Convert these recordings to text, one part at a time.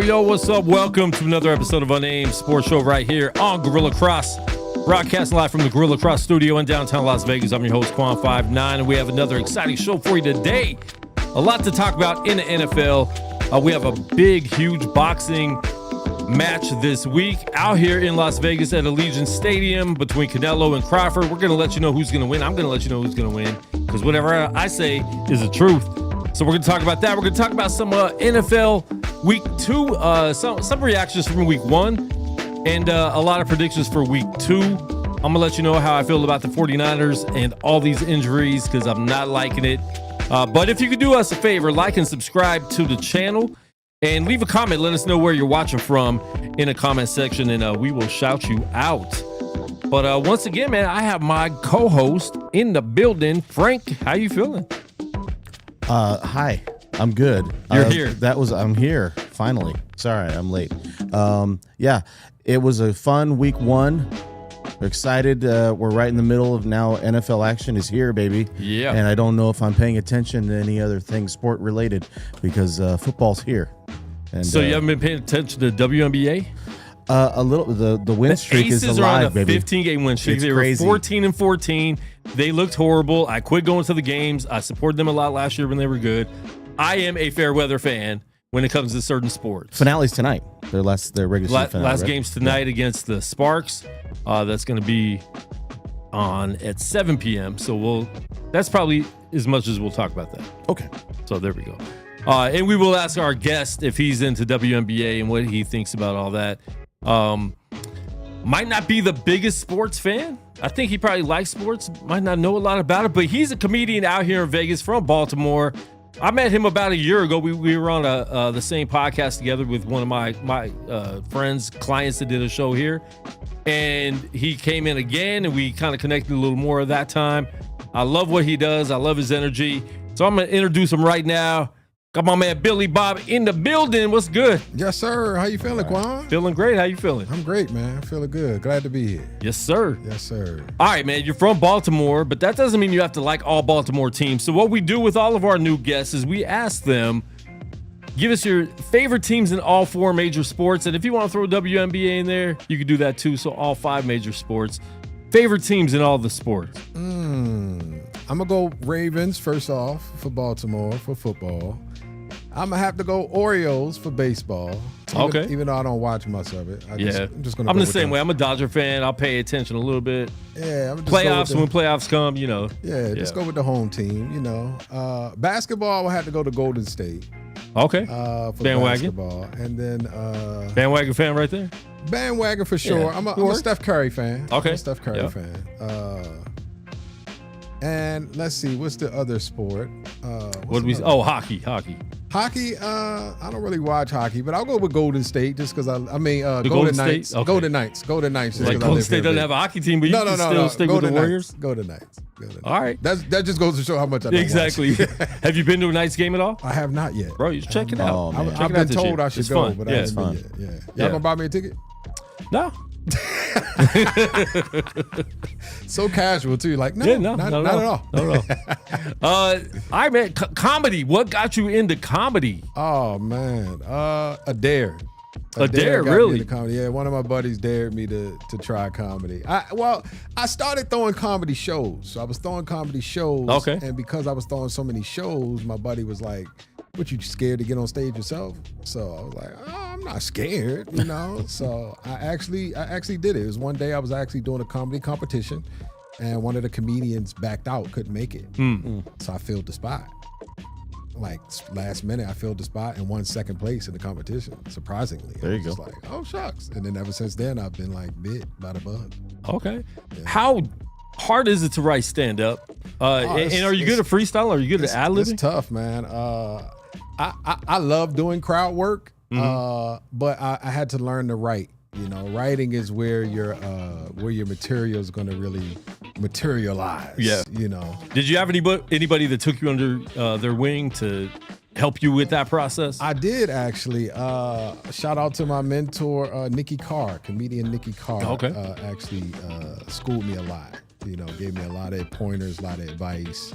Yo, what's up? Welcome to another episode of Unnamed Sports Show right here on Gorilla Cross. Broadcasting live from the Gorilla Cross studio in downtown Las Vegas. I'm your host, Quan59, and we have another exciting show for you today. A lot to talk about in the NFL. We have a big, huge boxing match this week out here in Las Vegas at Allegiant Stadium between CANELO and CRAWFORD. We're going to let you know who's going to win. I'm going to let you know who's going to win because whatever I say is the truth. So we're going to talk about that. We're going to talk about some NFL Week 2, some reactions from Week 1, and a lot of predictions for Week 2. I'm going to let you know how I feel about the 49ers and all these injuries because I'm not liking it. But if you could do us a favor, like and subscribe to the channel and leave a comment. Let us know where you're watching from in the comment section, and we will shout you out. But once again, man, I have my co-host in the building. Frank, how you feeling? Hi. I'm good. You're here. I'm here finally. Sorry, I'm late. Yeah, it was a fun week 1. We're excited. We're right in the middle of now. NFL action is here, baby. Yeah. And I don't know if I'm paying attention to any other thing sport related because football's here. And so you haven't been paying attention to WNBA? A little. The win streak is alive, are on a baby. 15-game win streak. It's they crazy. were 14-14. They looked horrible. I quit going to the games. I supported them a lot last year when they were good. I am a fair weather fan when it comes to certain sports. Finales tonight. Their regular season finale. Last right? game's tonight against the Sparks. That's going to be on at 7 p.m. So that's probably as much as we'll talk about that. Okay. So there we go. And we will ask our guest if he's into WNBA and what he thinks about all that. Might not be the biggest sports fan. I think he probably likes sports. Might not know a lot about it, but he's a comedian out here in Vegas from Baltimore. I met him about a year ago. We were on the same podcast together with one of my friends, clients that did a show here. And he came in again, and we kind of connected a little more at that time. I love what he does. I love his energy. So I'm going to introduce him right now. Got my man Billy Bob in the building. What's good? Yes, sir. How you feeling, Quan? Feeling great. How you feeling? I'm great, man. I'm feeling good. Glad to be here. Yes, sir. Yes, sir. All right, man. You're from Baltimore, but that doesn't mean you have to like all Baltimore teams. So what we do with all of our new guests is we ask them, give us your favorite teams in all 4 major sports. And if you want to throw WNBA in there, you can do that too. So all 5 major sports. Favorite teams in all the sports. I'm going to go Ravens first off for Baltimore for football. I'm going to have to go Orioles for baseball. Even though I don't watch much of it. I'm just going to I'm the same way. I'm a Dodger fan. I'll pay attention a little bit. Yeah. I'm just playoffs, when playoffs come, you know. Yeah, just go with the home team, you know. Basketball, we'll have to go to Golden State. Okay. For bandwagon. Basketball. And then... bandwagon fan right there? Bandwagon for sure. Yeah. I'm a Steph Curry fan. Okay. I'm a Steph Curry fan. And let's see, what's the other sport? Hockey. Hockey, I don't really watch hockey, but I'll go with Golden State just because Golden Knights. Okay. Golden Knights. Like Golden State doesn't have a hockey team, but you can still stick with the Warriors? Golden Knights. All right. That just goes to show how much I don't Exactly. watch. Have you been to a Knights game at all? I have not yet. Bro, you should check it out. I've been told I should go, but I haven't been yet. Yeah. Y'all gonna buy me a ticket? No. So casual too. Like, no, not at all. Not at all. I mean, comedy. What got you into comedy? Oh man, a dare. Dare, really? Comedy. Yeah, one of my buddies dared me to try comedy. I started throwing comedy shows. So I was throwing comedy shows. Okay. And because I was throwing so many shows, my buddy was like, "What, you scared to get on stage yourself?" So I was like, "Oh, I'm not scared, you know." So I actually did it. It was one day I was actually doing a comedy competition, and one of the comedians backed out, couldn't make it. So I filled the spot. Like last minute, I filled the spot and won second place in the competition. Surprisingly, there you go. Like, oh shucks! And then ever since then, I've been like bit by the bug. Okay. Yeah. How hard is it to write stand up? And are you good at freestyle? Are you good at ad libbing? It's tough, man. I love doing crowd work, but I had to learn to write. You know, writing is where your material is going to really materialize. Yeah. You know. Did you have anybody that took you under their wing to help you with that process? I did actually. Shout out to my mentor, Nikki Carr, comedian Nikki Carr. Okay. Actually schooled me a lot. You know, gave me a lot of pointers, a lot of advice.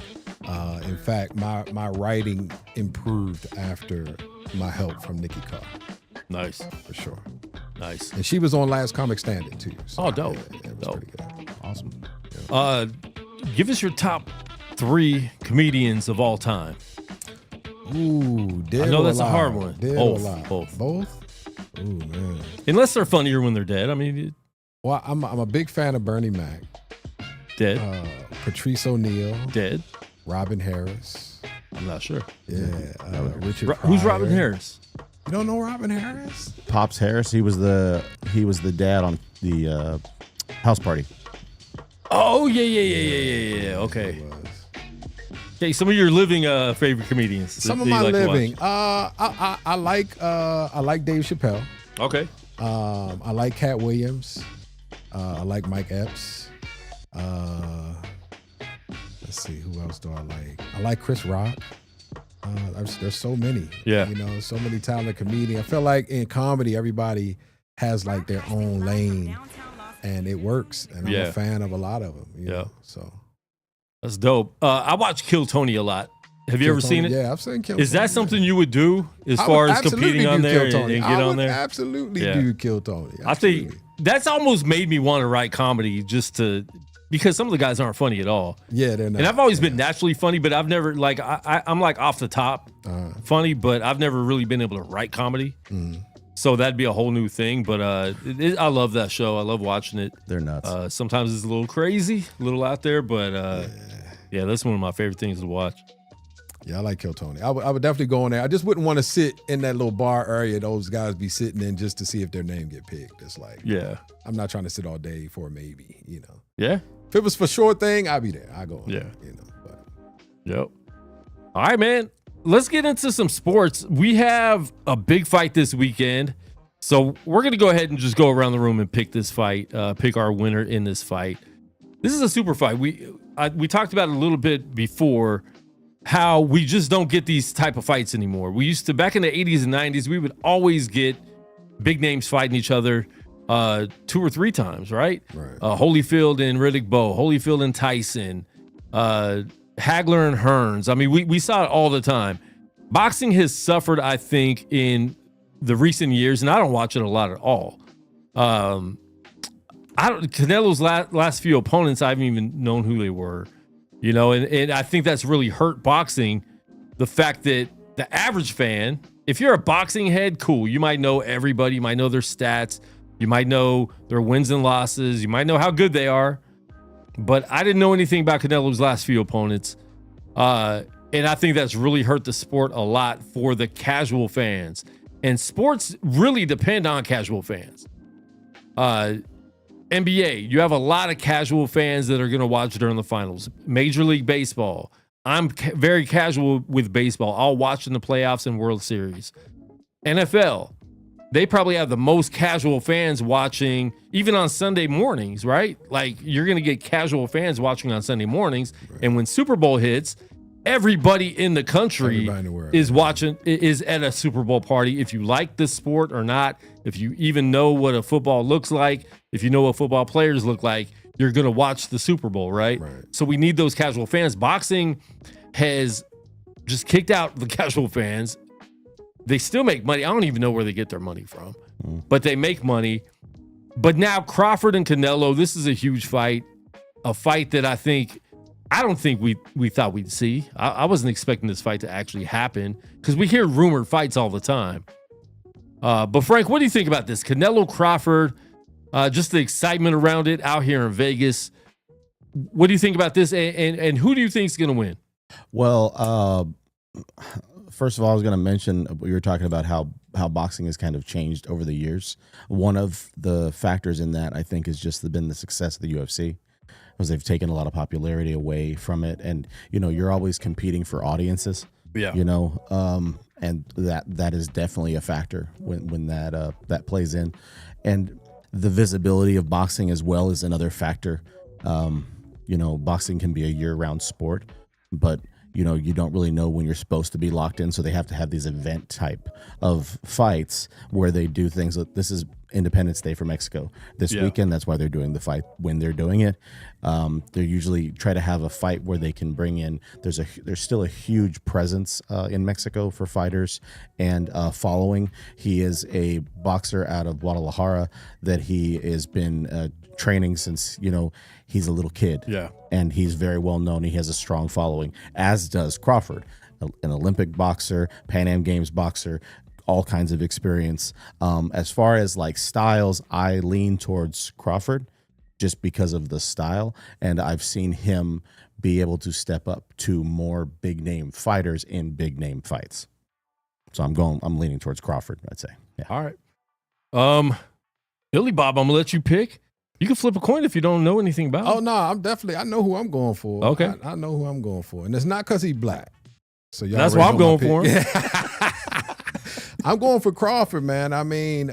In fact, my writing improved after my help from Nikki Carr. Nice. For sure. Nice. And she was on Last Comic Standing too. So dope. Yeah, it was dope. pretty good. Awesome. Yeah. Give us your top 3 comedians of all time. Ooh, dead I know or that's alive? a hard one. Dead Both. or alive? Both. Both? Ooh, man. Unless they're funnier when they're dead. I mean, Well, I'm a big fan of Bernie Mac. Dead. Patrice O'Neal. Dead. Robin Harris. I'm not sure. Yeah. Richard Pryor. Who's Robin Harris? You don't know Robin Harris? Pops Harris. He was the dad on the house party. Oh yeah. Okay. Okay, some of your living favorite comedians. Some of my living. I like Dave Chappelle. Okay. I like Cat Williams. I like Mike Epps. Let's see, who else do I like? I like Chris Rock. There's so many. Yeah. You know, so many talented comedians. I feel like in comedy, everybody has like their own lane, and it works. And I'm a fan of a lot of them. You know, so that's dope. I watch Kill Tony a lot. Have you ever seen it? Yeah, I've seen Kill Is Tony. that something you would do as far as competing on there and get on there? Absolutely do Kill Tony. Absolutely. I think that's almost made me want to write comedy just to, because some of the guys aren't funny at all. Yeah, they're not. And I've always been naturally funny, but I've never, like, I'm like off the top funny, but I've never really been able to write comedy. So that'd be a whole new thing. But I love that show. I love watching it. They're nuts. Sometimes it's a little crazy, a little out there, but yeah, that's one of my favorite things to watch. Yeah, I like Kill Tony. I would definitely go in there. I just wouldn't want to sit in that little bar area those guys be sitting in just to see if their name get picked. It's like, I'm not trying to sit all day for a maybe, you know. Yeah. If it was for sure thing, I'd be there. I go in there, you know. But. Yep. All right, man. Let's get into some sports. We have a big fight this weekend. So we're going to go ahead and just go around the room and pick this fight, pick our winner in this fight. This is a super fight. We talked about it a little bit before, how we just don't get these type of fights anymore. We used to, back in the 80s and 90s, we would always get big names fighting each other 2 or 3 times, right? Holyfield and Riddick Bowe, Holyfield and Tyson, Hagler and Hearns. I mean, we saw it all the time. Boxing has suffered, I think, in the recent years, and I don't watch it a lot at all. Canelo's last few opponents, I haven't even known who they were. You know, and I think that's really hurt boxing. The fact that the average fan, if you're a boxing head, cool. You might know everybody. You might know their stats. You might know their wins and losses. You might know how good they are. But I didn't know anything about Canelo's last few opponents. And I think that's really hurt the sport a lot for the casual fans. And sports really depend on casual fans. NBA, you have a lot of casual fans that are going to watch during the finals. Major League Baseball, I'm very casual with baseball. I'll watch in the playoffs and World Series. NFL, they probably have the most casual fans watching, even on Sunday mornings, right? Like, you're going to get casual fans watching on Sunday mornings. Right. And when Super Bowl hits, everybody in the country is watching, is at a Super Bowl party. If you like the sport or not, if you even know what a football looks like, if you know what football players look like, you're going to watch the Super Bowl, right? So we need those casual fans. Boxing has just kicked out the casual fans. They still make money. I don't even know where they get their money from, but they make money. But now Crawford and Canelo, this is a huge fight, a fight that I don't think we thought we'd see. I wasn't expecting this fight to actually happen because we hear rumored fights all the time. But Frank, what do you think about this? Canelo Crawford, just the excitement around it out here in Vegas. What do you think about this? And who do you think is going to win? Well, first of all, I was going to mention, we were talking about how boxing has kind of changed over the years. One of the factors in that, I think, has just been the success of the UFC, because they've taken a lot of popularity away from it. And, you know, you're always competing for audiences, you know, and that is definitely a factor when that plays in. And the visibility of boxing as well is another factor. You know, boxing can be a year-round sport, but you know, you don't really know when you're supposed to be locked in. So they have to have these event type of fights where they do things. This is Independence Day for Mexico this weekend. That's why they're doing the fight when they're doing it. They usually try to have a fight where they can bring in, there's still a huge presence in Mexico for fighters and following. He is a boxer out of Guadalajara that he has been training since, you know, he's a little kid. Yeah. And he's very well known. He has a strong following, as does Crawford, an Olympic boxer, Pan Am Games boxer, all kinds of experience. As far as like styles, I lean towards Crawford just because of the style. And I've seen him be able to step up to more big name fighters in big name fights. So I'm leaning towards Crawford, I'd say. Yeah. All right. Billy Bob, I'm gonna let you pick. You can flip a coin if you don't know anything about it. Oh, no, I know who I'm going for. Okay. I know who I'm going for. And it's not because he's black. So y'all that's why I'm going for him. I'm going for Crawford, man. I mean,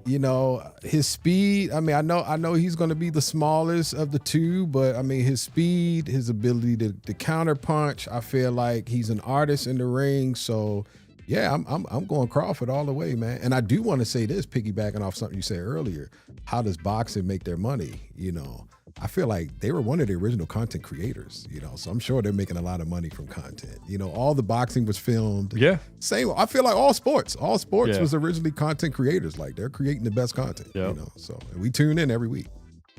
you know, his speed. I mean, I know he's going to be the smallest of the two, but I mean, his speed, his ability to counter punch. I feel like he's an artist in the ring. So, yeah, I'm going Crawford all the way, man. And I do want to say this, piggybacking off something you said earlier. How does boxing make their money? You know, I feel like they were one of the original content creators, you know, so I'm sure they're making a lot of money from content. You know, all the boxing was filmed. Yeah. Same. I feel like all sports was originally content creators. Like, they're creating the best content, you know, so we tune in every week.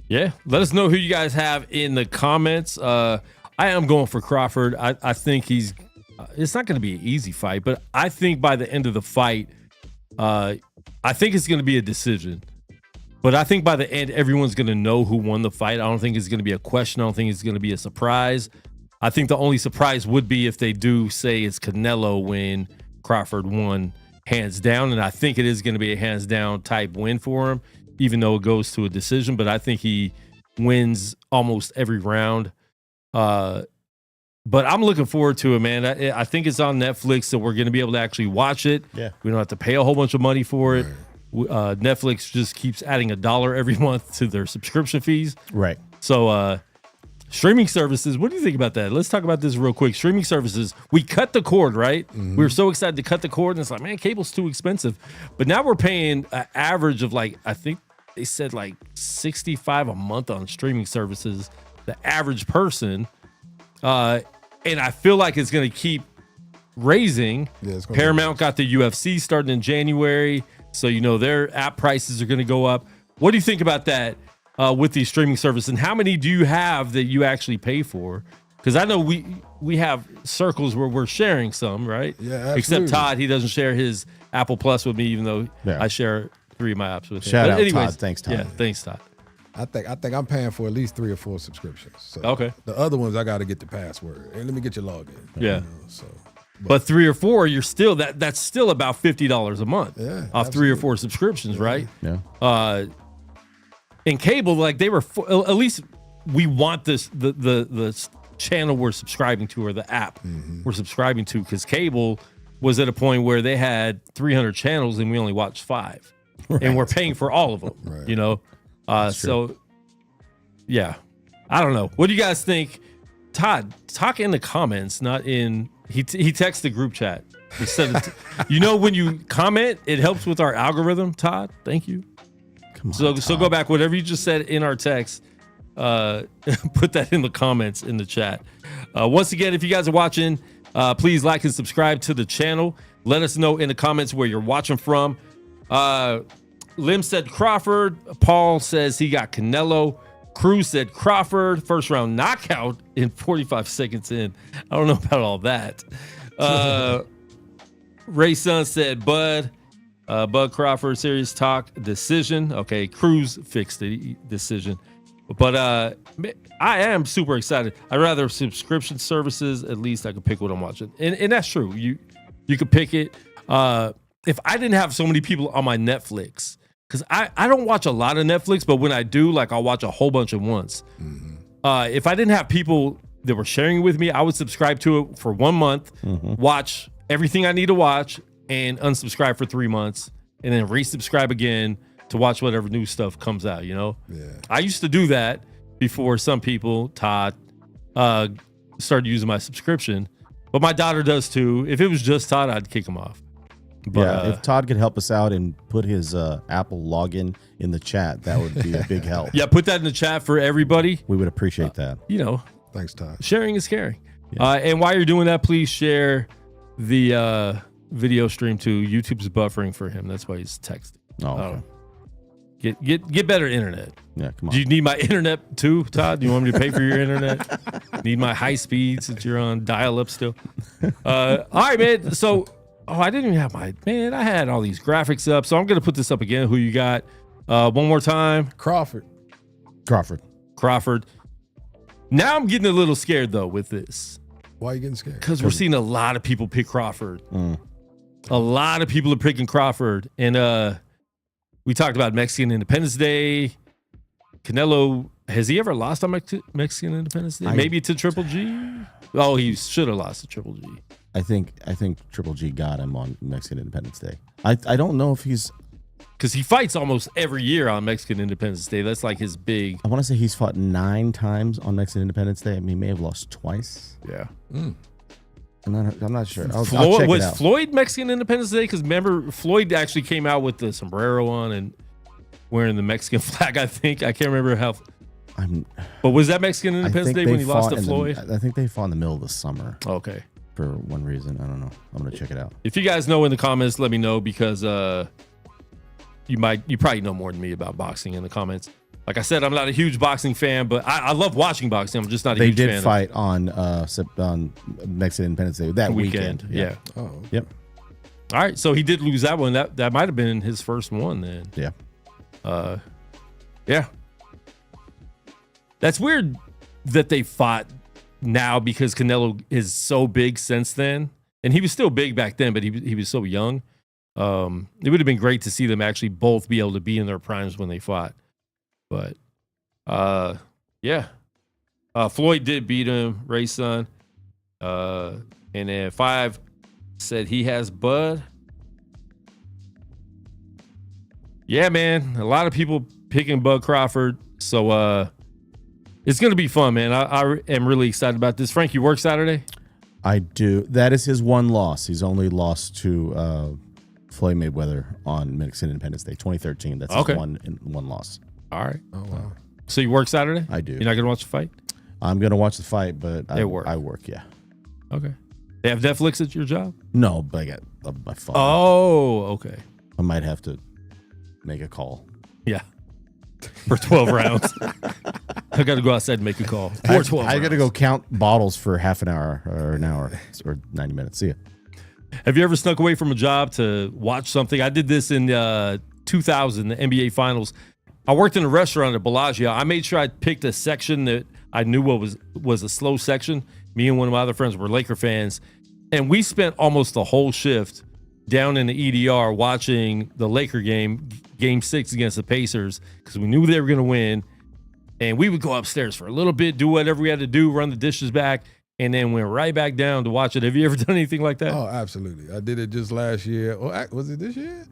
Yeah. Let us know who you guys have in the comments. I am going for Crawford. I think it's not going to be an easy fight, but I think by the end of the fight, I think it's going to be a decision. But I think by the end, everyone's going to know who won the fight. I don't think it's going to be a question. I don't think it's going to be a surprise. I think the only surprise would be if they do say it's Canelo when Crawford won hands down. And I think it is going to be a hands down type win for him, even though it goes to a decision. But I think he wins almost every round. But I'm looking forward to it, man. I think it's on Netflix, so we're going to be able to actually watch it. Yeah. We don't have to pay a whole bunch of money for it. Right. Netflix just keeps adding $1 every month to their subscription fees. Right. So streaming services, what do you think about that? Let's talk about this real quick. Streaming services, we cut the cord, right? Mm-hmm. We were so excited to cut the cord, and it's like, man, cable's too expensive. But now we're paying an average of like, I think they said like $65 a month on streaming services, the average person. And I feel like it's going to keep raising. Yeah, Paramount got the UFC starting in January. So, you know, their app prices are going to go up. What do you think about that with these streaming services? And how many do you have that you actually pay for? Because I know we have circles where we're sharing some, right? Yeah, absolutely. Except Todd, he doesn't share his Apple Plus with me, even though I share 3 of my apps with him. Shout out, Todd. Thanks, Todd. Yeah, thanks, Todd. I think I'm paying for at least 3 or 4 subscriptions. So okay. The other ones, I got to get the password. And let me get your login. Yeah. But 3 or 4, you're still that's still about $50 a month off absolutely. 3 or 4 subscriptions, right? Yeah. in cable, like they were at least we want this the channel we're subscribing to or the app we're subscribing to, because cable was at a point where they had 300 channels and we only watched 5, and we're paying for all of them. Right. You know, so yeah, I don't know. What do you guys think? Todd, talk in the comments, not in. He texts the group chat. Instead of you know, when you comment, it helps with our algorithm. Todd, thank you. Come on, So Todd. go back. Whatever you just said in our text, put that in the comments in the chat. Once again, if you guys are watching, please like and subscribe to the channel. Let us know in the comments where you're watching from. Lim said Crawford. Paul says he got Canelo. Cruz said Crawford. First round knockout in 45 seconds in. I don't know about all that. Ray Sun said Bud. Bud Crawford, serious talk, decision. Okay, Cruz fixed the decision. But I am super excited. I'd rather subscription services. At least I can pick what I'm watching. And that's true. You could pick it. If I didn't have so many people on my Netflix, because I don't watch a lot of Netflix, but when I do, like I'll watch a whole bunch at once. If I didn't have people that were sharing it with me, I would subscribe to it for 1 month, watch everything I need to watch, and unsubscribe for 3 months, and then resubscribe again to watch whatever new stuff comes out, you know? Yeah. I used to do that before some people, Todd, started using my subscription. But my daughter does too. If it was just Todd, I'd kick him off. But, yeah, if Todd could help us out and put his Apple login in the chat, that would be a big help. Yeah, put that in the chat for everybody. We would appreciate that. You know, Thanks, Todd. sharing is caring. And while you're doing that, please share the video stream too. YouTube's buffering for him. That's why he's texting. Oh, okay. Get better internet. Yeah, come on. Do you need my internet too, Todd? Do you want me to pay for your internet? Need my high speed since you're on dial-up still? All right, man. So, I didn't even have I had all these graphics up. So I'm going to put this up again. Who you got? One more time. Crawford. Crawford. Now I'm getting a little scared though with this. Why are you getting scared? Because we're seeing a lot of people pick Crawford. A lot of people are picking Crawford. And we talked about Mexican Independence Day. Canelo, has he ever lost on Mexican Independence Day? Maybe to Triple G? Oh, he should have lost to Triple G. I think Triple G got him on Mexican Independence Day. I don't know if he's... Because he fights almost every year on Mexican Independence Day. That's like his big... I want to say he's fought 9 times on Mexican Independence Day. I mean, he may have lost twice. Yeah. I'm not sure. I'll check it was out. Floyd Mexican Independence Day? Because remember, Floyd actually came out with the sombrero on and wearing the Mexican flag, I think. I can't remember how... But was that Mexican Independence Day when he lost to Floyd? I think they fought in the middle of the summer. Okay. For one reason. I don't know. I'm going to check it out. If you guys know in the comments, let me know, because you probably know more than me about boxing in the comments. Like I said, I'm not a huge boxing fan, but I love watching boxing. I'm just not a huge fan. They did fight on Mexican Independence Day that weekend. Yeah. Oh. Yep. All right. So he did lose that one. That might have been his first one then. Yeah. Yeah. That's weird that they fought now, because Canelo is so big since then, and he was still big back then, but he was so young. It would have been great to see them actually both be able to be in their primes when they fought. But yeah, Floyd did beat him, Ray's son. And then 5 said he has Bud. Yeah, man, a lot of people picking Bud Crawford. So it's going to be fun, man. I am really excited about this. Frank, you work Saturday? I do. That is his one loss. He's only lost to Floyd Mayweather on Mexican Independence Day, 2013. That's his one loss. All right. Oh, wow. So you work Saturday? I do. You're not going to watch the fight? I'm going to watch the fight, but I work. Yeah. Okay. They have Netflix at your job? No, but I got my phone. Oh, okay. I might have to make a call. Yeah. For 12 rounds. I got to go outside and make a call. For 12 I got to go rounds. count bottles for half an hour or an hour or 90 minutes. See ya. Have you ever snuck away from a job to watch something? I did this in 2000, the NBA Finals. I worked in a restaurant at Bellagio. I made sure I picked a section that I knew was a slow section. Me and one of my other friends were Laker fans, and we spent almost the whole shift down in the EDR watching the Laker game 6 against the Pacers because we knew they were going to win. And we would go upstairs for a little bit, do whatever we had to do, run the dishes back, and then went right back down to watch it. Have you ever done anything like that? Oh, absolutely. I did it just last year. Or was it this year?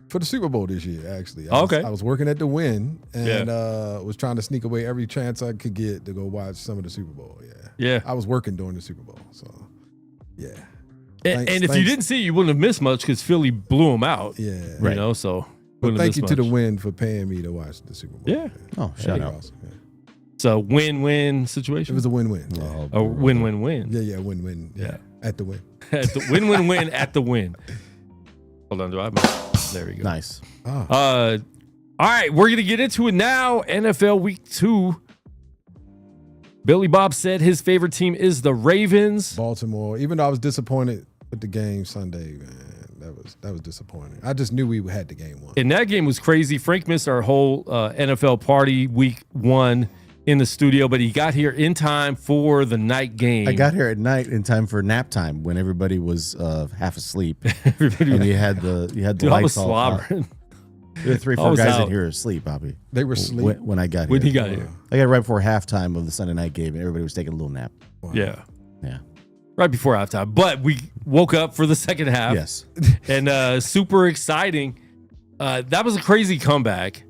For the Super Bowl this year, actually. I was working at the Wynn and was trying to sneak away every chance I could get to go watch some of the Super Bowl. Yeah. I was working during the Super Bowl. So, yeah. And if you didn't see, you wouldn't have missed much because Philly blew them out. Yeah. You know, so. But thank you to the Wynn for paying me to watch the Super Bowl. Yeah. Oh, shout out. Awesome. Yeah. So win-win situation? It was a win-win. Yeah. A win-win-win. Yeah, win-win. Yeah. At the Wynn. At the win-win-win at the Wynn. Hold on, do I have there we go. Nice. Oh. All right, we're gonna get into it now. NFL Week 2. Billy Bob said his favorite team is the Ravens. Baltimore. Even though I was disappointed with the game Sunday, man. That was disappointing. I just knew we had the game won. And that game was crazy. Frank missed our whole NFL party week 1 in the studio, but he got here in time for the night game. I got here at night in time for nap time when everybody was half asleep. And you had the Dude, I was lights all slobbering. There were 3-4 guys in here asleep, Bobby. They were asleep when I got here. When he got here. I got right before halftime of the Sunday night game, and everybody was taking a little nap. Wow. Yeah. Yeah. Right before halftime. But we woke up for the second half. Yes. And super exciting. That was a crazy comeback.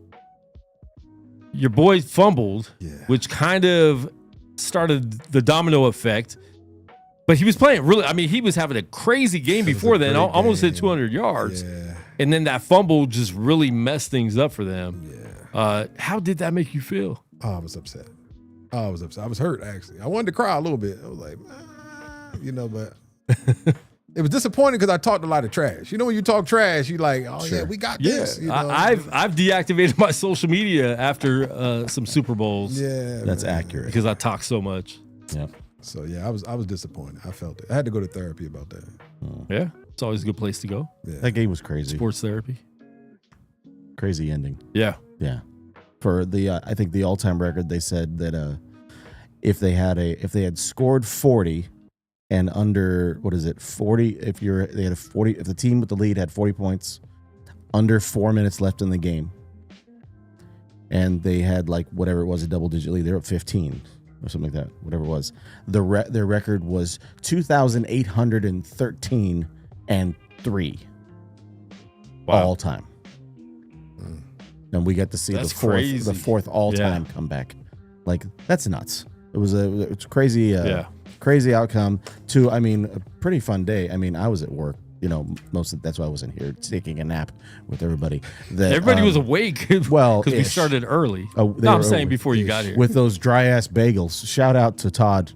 Your boy fumbled, which kind of started the domino effect. But he was playing really, I mean, he was having a crazy game before then, almost hit 200 yards. Yeah. And then that fumble just really messed things up for them. Yeah. How did that make you feel? Oh, I was upset. I was hurt, actually. I wanted to cry a little bit. I was like, but it was disappointing because I talked a lot of trash. You know, when you talk trash, you're like, oh, yeah, we got this. You know? I've deactivated my social media after some Super Bowls. Yeah. That's accurate. Because I talk so much. Yeah. So, yeah, I was disappointed. I felt it. I had to go to therapy about that. Yeah. It's always a good place to go. Yeah. That game was crazy. Sports therapy. Crazy ending. Yeah. Yeah. For the I think the all-time record, they said that if they had scored 40 and under 40, if the team with the lead had 40 points, under 4 minutes left in the game, and they had like whatever it was, a double-digit lead, they're up 15 or something like that, whatever it was. Their record was 2,813 and 3 all time. And we got to see the fourth all-time comeback. Like, that's nuts. It's crazy. Crazy outcome to, I mean, a pretty fun day. I mean, I was at work, that's why I wasn't here taking a nap with everybody. Everybody was awake. Well, because we started early. I'm saying before you got here. With those dry ass bagels. Shout out to Todd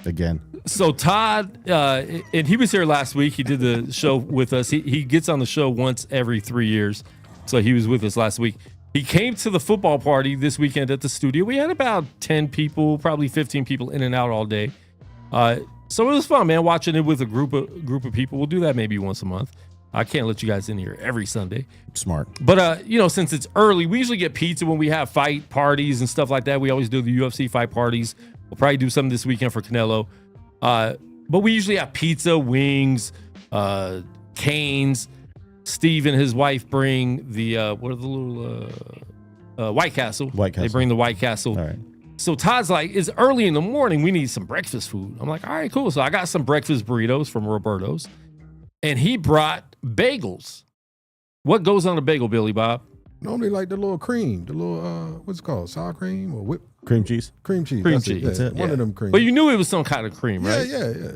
again. So Todd, and he was here last week. He did the show with us. He gets on the show once every 3 years. So he was with us last week. He came to the football party this weekend at the studio. We had about 10 people, probably 15 people in and out all day. So it was fun, man, watching it with a group of people. We'll do that maybe once a month. I can't let you guys in here every Sunday. Smart. But, since it's early, we usually get pizza when we have fight parties and stuff like that. We always do the UFC fight parties. We'll probably do something this weekend for Canelo. But we usually have pizza, wings, canes. Steve and his wife bring the White Castle. They bring the White Castle. All right. So Todd's like, it's early in the morning. We need some breakfast food. I'm like, all right, cool. So I got some breakfast burritos from Roberto's, and he brought bagels. What goes on a bagel, Billy Bob? Normally like the little cream, the little what's it called, sour cream or whipped cream cheese. Cream cheese. Cream That's cheese. It. Yeah. One of them cream. But you knew it was some kind of cream, right? Yeah.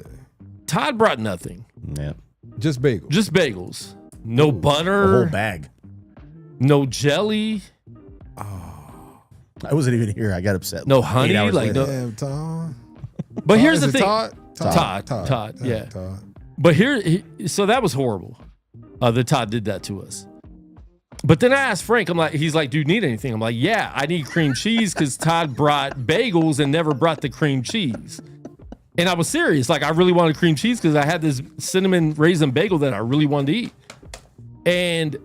Todd brought nothing. Yeah. Just bagels. Just bagels. No butter. A whole bag. No jelly. I wasn't even here. I got upset. No honey. Like no. Damn, Tom. But here's the thing. Todd. Yeah. Todd. But so that was horrible. That Todd did that to us. But then I asked Frank, he's like, do you need anything? I'm like, yeah, I need cream cheese because Todd brought bagels and never brought the cream cheese. And I was serious. Like, I really wanted cream cheese because I had this cinnamon raisin bagel that I really wanted to eat. And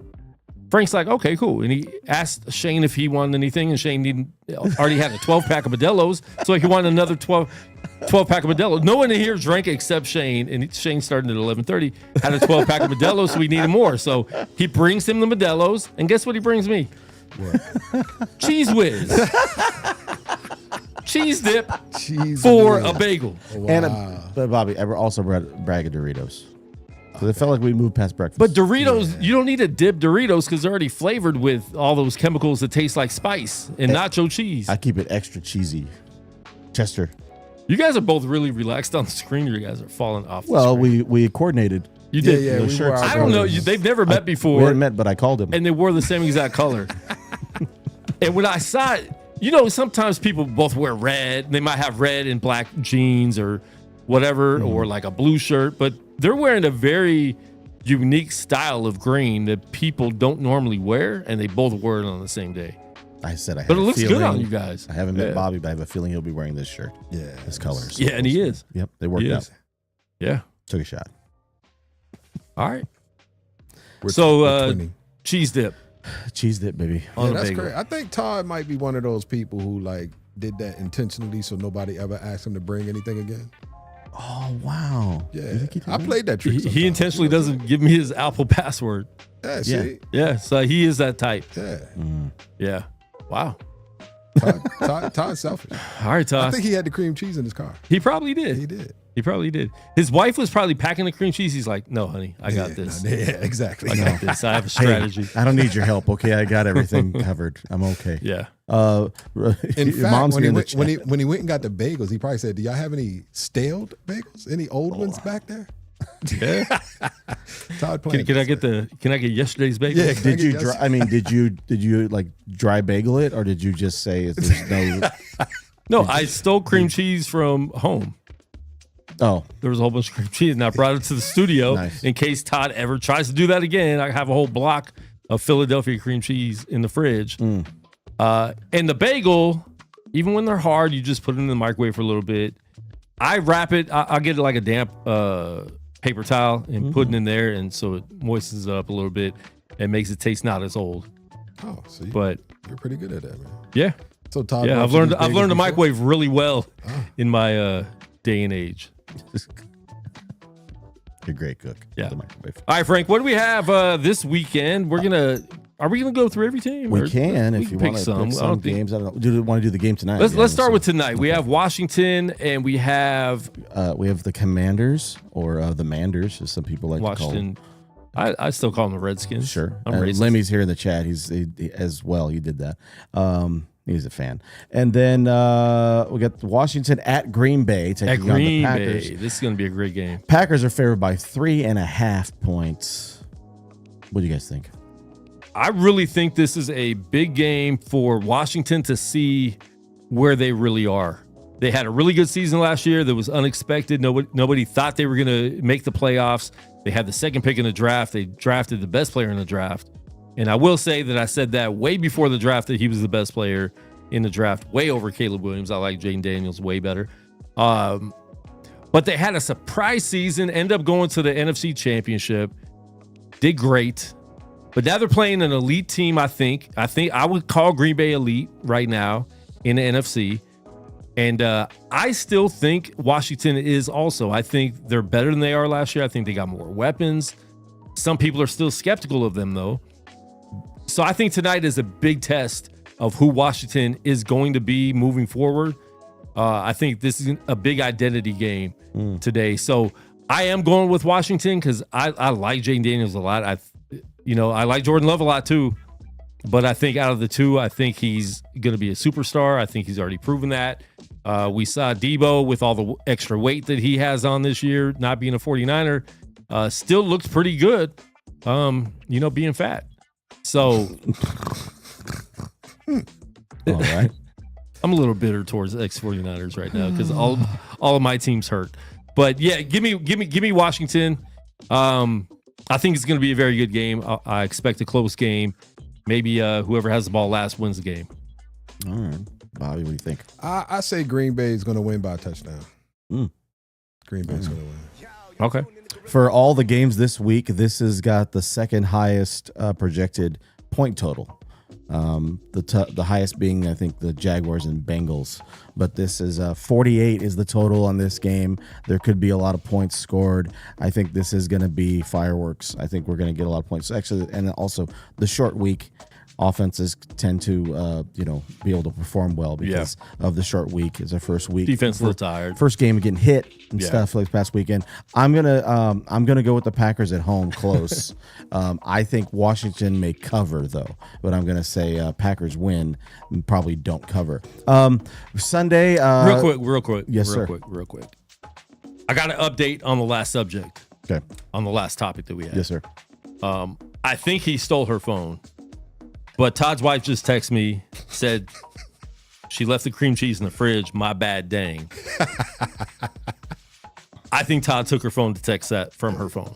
Frank's like, okay, cool. And he asked Shane if he wanted anything, and Shane already had a 12-pack of Modelo's, so he wanted another 12-pack of Modelo. No one in here drank except Shane, and Shane started at 11:30, had a 12-pack of Modelo, so we needed more. So he brings him the Modelo's, and guess what he brings me? What? Cheese Whiz. Cheese dip for a bagel. Wow. And but Bobby, ever also brag of Doritos. So it felt like we moved past breakfast. But Doritos, you don't need to dip Doritos because they're already flavored with all those chemicals that taste like spice and nacho cheese. I keep it extra cheesy. Chester. You guys are both really relaxed on the screen. You guys are falling off the Well, screen. we coordinated. You did. Yeah, we were I don't know. They've never met before. We hadn't met, but I called him. And they wore the same exact color. And when I saw it, sometimes people both wear red. They might have red and black jeans or whatever, or like a blue shirt, but they're wearing a very unique style of green that people don't normally wear, and they both wore it on the same day. I said I have But it a looks feeling, good on you guys. I haven't met Bobby, but I have a feeling he'll be wearing this shirt. Yeah. This color. So Yeah, and he is. Yep, they worked out. Yeah. Took a shot. All right. We're So, 20. cheese dip. Cheese dip, baby. On Yeah, a that's bagel. great. I think Todd might be one of those people who like did that intentionally so nobody ever asked him to bring anything again. Oh, wow. Yeah. You think he did I that? played that trick. He sometimes. intentionally doesn't give me his Apple password. Yeah, see? Yeah, so he is that type. Yeah. Yeah. Wow. Todd's selfish. All right, I Todd. think he had the cream cheese in his car. He probably did. He did. He probably did. His wife was probably packing the cream cheese. He's like, no, honey, I got this. Yeah, exactly. I got this. I have a strategy. I don't need your help, okay? I got everything covered. I'm okay. Yeah. In your fact, mom's when here he, in the went, chat. when he went and got the bagels, he probably said, "Do y'all have any staled bagels? Any old ones back there?" Yeah. Todd playing. Can I get yesterday's bagel? Yeah. Did you? Did you like dry bagel it, or did you just say there's no? No, I stole cream cheese from home. Oh, There was a whole bunch of cream cheese, and I brought it to the studio Nice. in case Todd ever tries to do that again. I have a whole block of Philadelphia cream cheese in the fridge. And the bagel, even when they're hard, you just put it in the microwave for a little bit. I wrap it. I'll get like a damp paper towel and put it in there, and so it moistens it up a little bit and makes it taste not as old. Oh, so But you're pretty good at that, man. yeah, So Todd, yeah, brought I've you learned these the bagels before? microwave really well in my day and age. you're a great cook. Yeah. The microwave. All right, Frank, what do we have this weekend? Are we gonna go through every team? We Or- can we if you pick want to some. pick I some don't think- games. I don't know. Do you want to do the game tonight? Let's start with tonight. We have Washington and we have the Commanders or the Manders, as some people like to call them. Washington. I still call them the Redskins. Sure. I'm racist. Lemmy's here in the chat. He as well. He did that. He's a fan. And then we got Washington at Green Bay taking At on the Green Packers. Bay. This is going to be a great game. Packers are favored by 3.5 points. What do you guys think? I really think this is a big game for Washington to see where they really are. They had a really good season last year that was unexpected. Nobody thought they were going to make the playoffs. They had the second pick in the draft. They drafted the best player in the draft. And I will say that I said that way before the draft that he was the best player in the draft, way over Caleb Williams. I like Jaden Daniels way better. But they had a surprise season, ended up going to the NFC Championship, did great. But now they're playing an elite team, I think. I would call Green Bay elite right now in the NFC. And I still think Washington is also. I think they're better than they are last year. I think they got more weapons. Some people are still skeptical of them, though. So I think tonight is a big test of who Washington is going to be moving forward. I think this is a big identity game today. So I am going with Washington because I like Jaden Daniels a lot. I like Jordan Love a lot too. But I think out of the two, I think he's going to be a superstar. I think he's already proven that. We saw Debo with all the extra weight that he has on this year, not being a 49er, still looks pretty good, being fat. So All right. I'm a little bitter towards ex-49ers right now because all of my teams hurt. But yeah, give me Washington. I think it's going to be a very good game. I expect a close game. Maybe whoever has the ball last wins the game. All right. Bobby, what do you think? I say Green Bay is going to win by a touchdown. Green Bay is going to win. Okay. For all the games this week, this has got the second highest projected point total. The highest being, I think, the Jaguars and Bengals. But this is 48 is the total on this game. There could be a lot of points scored. I think this is going to be fireworks. I think we're going to get a lot of points. Actually, and also the short week. Offenses tend to, be able to perform well because of the short week. It's our first week. Defense a little tired. First game getting hit and stuff like this past weekend. I'm gonna go with the Packers at home close. I think Washington may cover though, but I'm gonna say Packers win. Probably don't cover. Sunday. Real quick. Yes, sir. Real quick. I got an update on the last subject. Okay. On the last topic that we had. Yes, sir. I think he stole her phone. But Todd's wife just texted me, said she left the cream cheese in the fridge. My bad, dang. I think Todd took her phone to text that from her phone.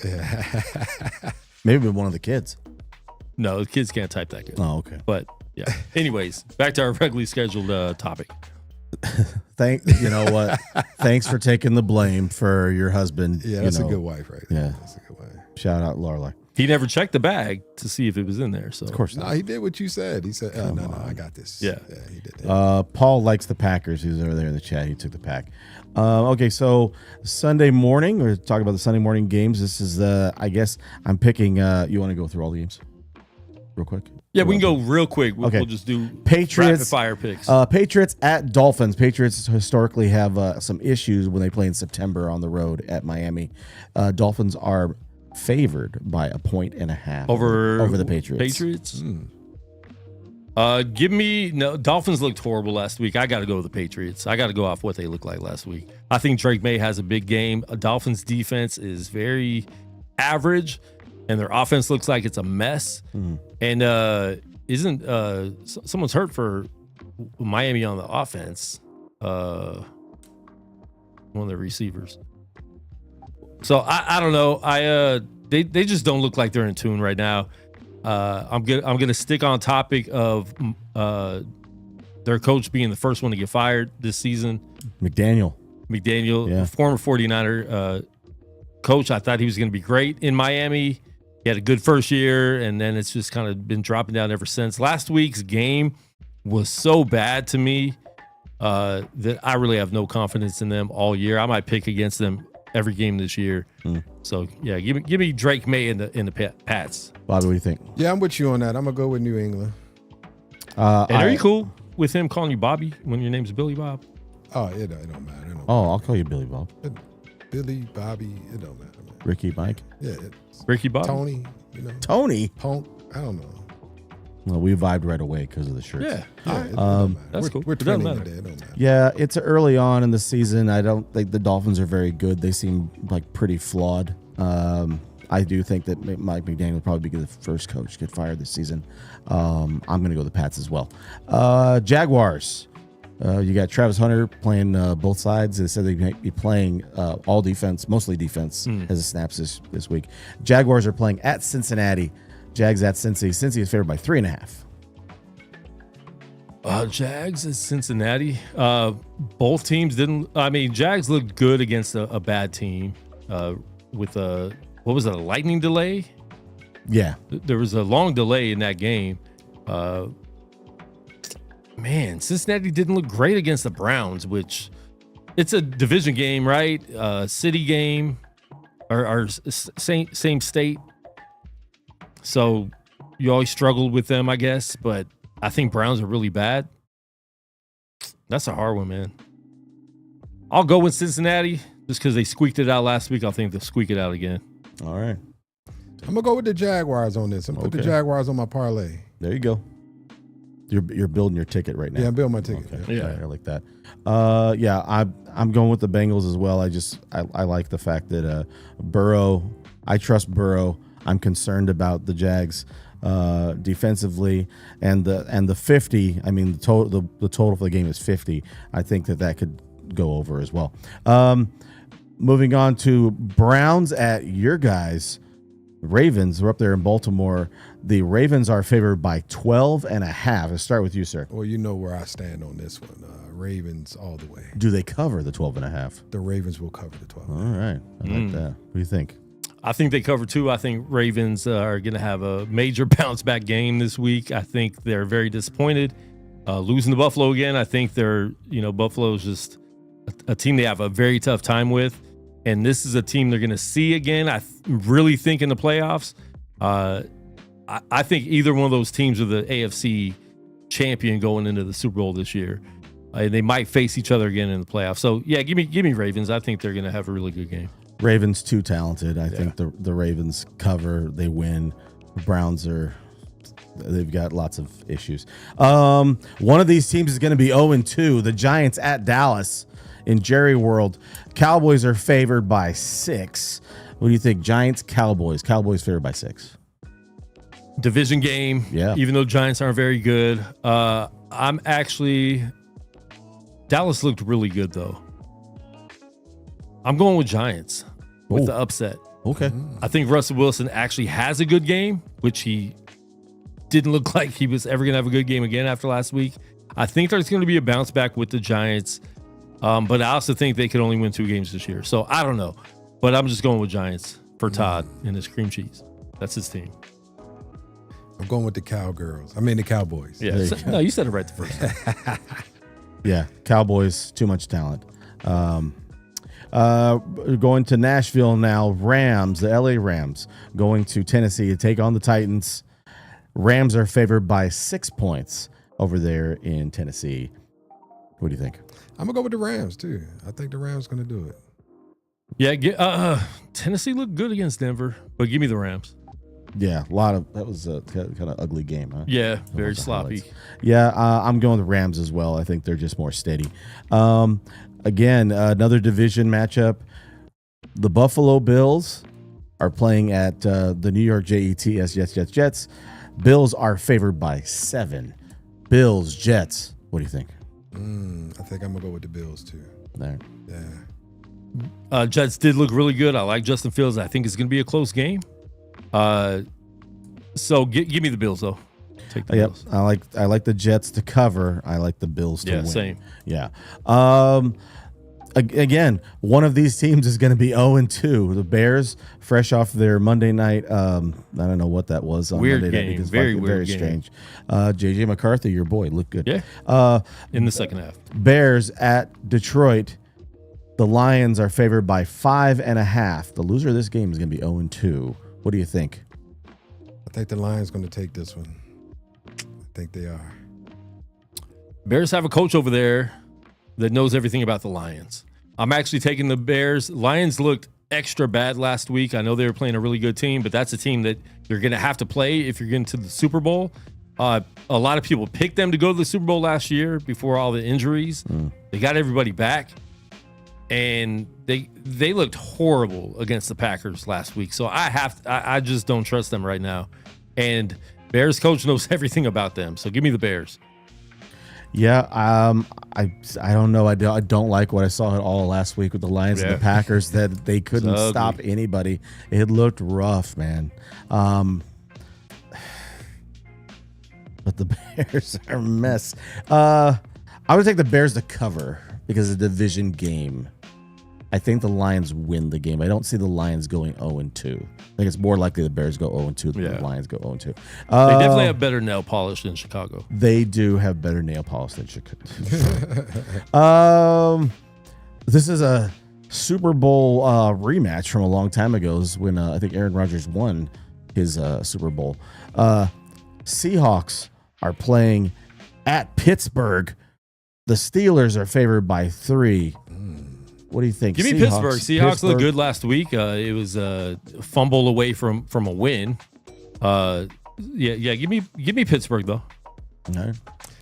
Maybe one of the kids. No, the kids can't type that good. Oh, okay. But yeah. Anyways, back to our regularly scheduled topic. You know what? Thanks for taking the blame for your husband. Yeah, that's a good wife, right? Yeah, that's a good wife. Shout out, Lorelai. He never checked the bag to see if it was in there. So of course not. No, he did what you said. He said, "No, I got this." Yeah, he did that. Paul likes the Packers. He's over there in the chat. He took the pack. Okay, so Sunday morning, we're talking about the Sunday morning games. This is I guess I'm picking. You want to go through all the games real quick? Yeah, we can go real quick. Okay. We'll just do Patriots rapid fire picks. Patriots at Dolphins. Patriots historically have some issues when they play in September on the road at Miami. Dolphins are favored by 1.5 over the Patriots. Give me Dolphins looked horrible last week. I got to go with the Patriots. I got to go off what they looked like last week. I think Drake May has a big game. Dolphins defense is very average, and their offense looks like it's a mess. And isn't someone's hurt for Miami on the offense? One of the receivers. So I don't know. They just don't look like they're in tune right now. I'm gonna stick on topic of their coach being the first one to get fired this season. McDaniel, former 49er coach. I thought he was gonna be great in Miami. He had a good first year, and then it's just kind of been dropping down ever since. Last week's game was so bad to me that I really have no confidence in them all year. I might pick against them every game this year. So yeah, give me Drake May in the Pats. Bobby, what do you think? Yeah, I'm with you on that. I'm gonna go with New England. And are you cool with him calling you Bobby when your name's Billy Bob? Oh, it don't matter. I'll call you Billy Bob. Billy, Bobby, it don't matter. Man. Ricky, Mike. Yeah, Ricky Bob. Tony. Tony. Punk. I don't know. Well, we vibed right away because of the shirts. Yeah. It don't matter. That's cool. We're It doesn't twinning matter. today. It don't matter. Yeah, it's early on in the season. I don't think the Dolphins are very good. They seem like pretty flawed. I do think that Mike McDaniel will probably be the first coach to get fired this season. I'm going to go with the Pats as well. Jaguars. You got Travis Hunter playing both sides. They said they might be playing all defense, mostly defense, as it snaps this week. Jaguars are playing at Cincinnati. Jags at Cincy. Cincy is favored by 3.5. Jags at Cincinnati. Both teams didn't. I mean, Jags looked good against a bad team with a lightning delay? Yeah. There was a long delay in that game. Man, Cincinnati didn't look great against the Browns, which it's a division game, right? City game or same state. So you always struggled with them, I guess, but I think Browns are really bad. That's a hard one, man. I'll go with Cincinnati just because they squeaked it out last week. I think they'll squeak it out again. All right. I'm gonna go with the Jaguars on this. I'm gonna put the Jaguars on my parlay. There you go. You're building your ticket right now. Yeah, I'm building my ticket. Okay. Yeah, I like that. I'm going with the Bengals as well. I like the fact that Burrow. I trust Burrow. I'm concerned about the Jags defensively and the 50. I mean, the total for the game is 50. I think that could go over as well. Moving on to Browns at your guys. Ravens. We're up there in Baltimore. The Ravens are favored by 12.5. Let's start with you, sir. Well, you know where I stand on this one. Ravens all the way. Do they cover the 12.5? The Ravens will cover the 12. All right. I like that. What do you think? I think they cover too. I think Ravens are going to have a major bounce back game this week. I think they're very disappointed. Losing to Buffalo again, I think Buffalo's just a team they have a very tough time with. And this is a team they're going to see again. I really think in the playoffs. I think either one of those teams are the AFC champion going into the Super Bowl this year. They might face each other again in the playoffs. So, yeah, give me Ravens. I think they're going to have a really good game. Ravens too talented. I think the Ravens cover. They win. The Browns they've got lots of issues. One of these teams is going to be 0-2. The Giants at Dallas in Jerry World. Cowboys are favored by 6. What do you think? Giants, Cowboys. Cowboys favored by 6. Division game. Yeah. Even though Giants aren't very good. Dallas looked really good, though. I'm going with Giants with the upset. Okay. I think Russell Wilson actually has a good game, which he didn't look like he was ever going to have a good game again after last week. I think there's going to be a bounce back with the Giants, but I also think they could only win 2 games this year. So I don't know, but I'm just going with Giants for Todd and his cream cheese. That's his team. I'm going with the the Cowboys. Yeah. No, you said it right the first time. Yeah, Cowboys, too much talent. Going to Nashville now. Rams, the LA Rams, going to Tennessee to take on the Titans. Rams are favored by 6 points over there in Tennessee. What do you think? I'm going to go with the Rams, too. I think the Rams going to do it. Yeah, Tennessee looked good against Denver, but give me the Rams. Yeah, that was a kind of ugly game, huh? Yeah, very sloppy. Yeah, I'm going the Rams as well. I think they're just more steady. Again, another division matchup. The Buffalo Bills are playing at the New York Jets. Bills are favored by 7. Bills, Jets. What do you think? I think I'm going to go with the Bills, too. There. Yeah. Jets did look really good. I like Justin Fields. I think it's going to be a close game. So give me the Bills, though. Take the Bills. I like the Jets to cover. I like the Bills to win. Same. Yeah. Again, one of these teams is going to be 0-2. The Bears, fresh off their Monday night. I don't know what that was. On weird Monday game. Night. Very strange. JJ McCarthy, your boy, looked good. Yeah. In the second half. Bears at Detroit. The Lions are favored by 5.5. The loser of this game is going to be 0-2. What do you think? I think the Lions going to take this one. I think they are. Bears have a coach over there that knows everything about the Lions. I'm actually taking the Bears. Lions looked extra bad last week. I know they were playing a really good team, but that's a team that you're going to have to play if you're getting to the Super Bowl. A lot of people picked them to go to the Super Bowl last year before all the injuries. They got everybody back, and they looked horrible against the Packers last week. So I just don't trust them right now. And Bears coach knows everything about them. So give me the Bears. Yeah, I don't know. I don't like what I saw at all last week with the Lions and the Packers, that they couldn't stop anybody. It looked rough, man. But the Bears are a mess. I would take the Bears to cover because it's a division game. I think the Lions win the game. I don't see the Lions going 0-2. I think it's more likely the Bears go 0-2 than the Lions go 0-2. They definitely have better nail polish than Chicago. They do have better nail polish than Chicago. This is a Super Bowl rematch from a long time ago. This is when I think Aaron Rodgers won his Super Bowl. Seahawks are playing at Pittsburgh. The Steelers are favored by 3. What do you think? Give me Pittsburgh. Seahawks looked good last week. It was a fumble away from a win. Give me Pittsburgh though. No.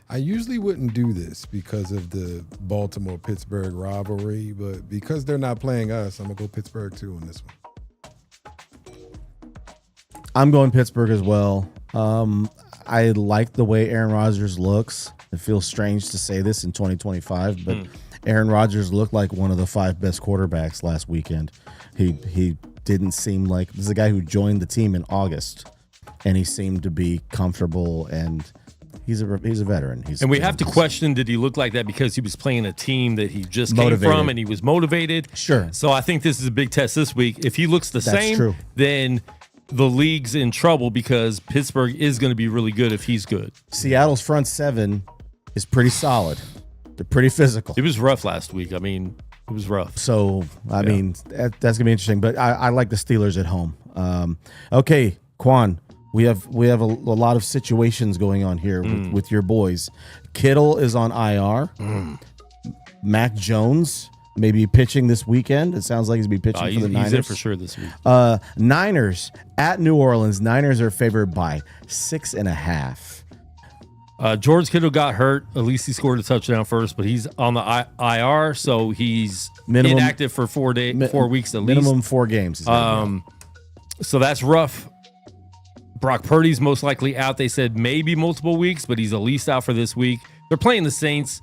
I usually wouldn't do this because of the Baltimore-Pittsburgh rivalry, but because they're not playing us, I'm gonna go Pittsburgh too on this one. I'm going Pittsburgh as well. I like the way Aaron Rodgers looks. It feels strange to say this in 2025, but Aaron Rodgers looked like one of the 5 best quarterbacks last weekend. He didn't seem like, this is a guy who joined the team in August, and he seemed to be comfortable, and he's a veteran. And we have to question, did he look like that because he was playing a team that he just Motivated. came from and he was motivated? Sure. So I think this is a big test this week. If he looks the same, true. then the league's in trouble because Pittsburgh is going to be really good if he's good. Seattle's front seven is pretty solid. They're pretty physical. It was rough last week. I mean, it was rough. So, I mean, that's going to be interesting. But I like the Steelers at home. Okay, Quan, we have a lot of situations going on here with your boys. Kittle is on IR. Mac Jones may be pitching this weekend. It sounds like he's going to be pitching for the Niners. He's in for sure this week. Niners at New Orleans. Niners are favored by 6.5. George Kittle got hurt. At least he scored a touchdown first, but he's on the IR, so he's inactive for 4 weeks at least. Minimum 4 games. So that's rough. Brock Purdy's most likely out. They said maybe multiple weeks, but he's at least out for this week. They're playing the Saints.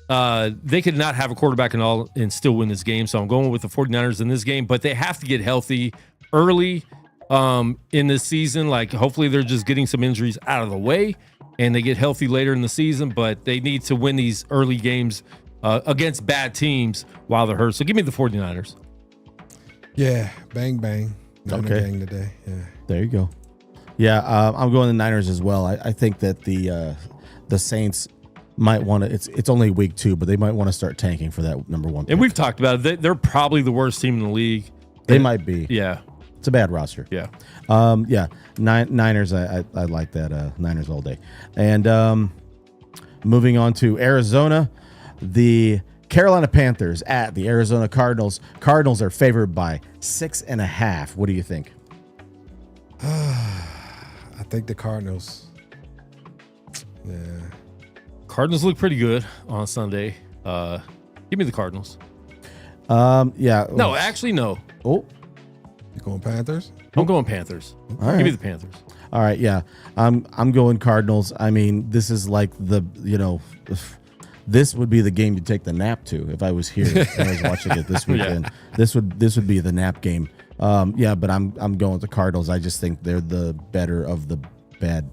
They could not have a quarterback and still win this game, so I'm going with the 49ers in this game, but they have to get healthy early in this season. Like, hopefully they're just getting some injuries out of the way, and they get healthy later in the season, but they need to win these early games against bad teams while they're hurt. So give me the 49ers. Yeah, bang, bang. Okay. Gang today. Yeah. There you go. Yeah, I'm going the Niners as well. I think that the Saints might want to. It's only week 2, but they might want to start tanking for that number 1 pick. And we've talked about it. They're probably the worst team in the league. They might be. Yeah. It's a bad roster. Yeah. Niners, I like that. Niners all day. And moving on to Arizona, the Carolina Panthers at the Arizona Cardinals. Cardinals are favored by 6.5. What do you think? I think the Cardinals. Yeah. Cardinals look pretty good on Sunday. Give me the Cardinals. Yeah. No, actually, no. Oh. You going Panthers? I'm going Panthers. All right. Give me the Panthers. All right, yeah. I'm going Cardinals. I mean, this is like this would be the game to take the nap to if I was here and I was watching it this weekend. Yeah. This would be the nap game. But I'm going with the Cardinals. I just think they're the better of the bad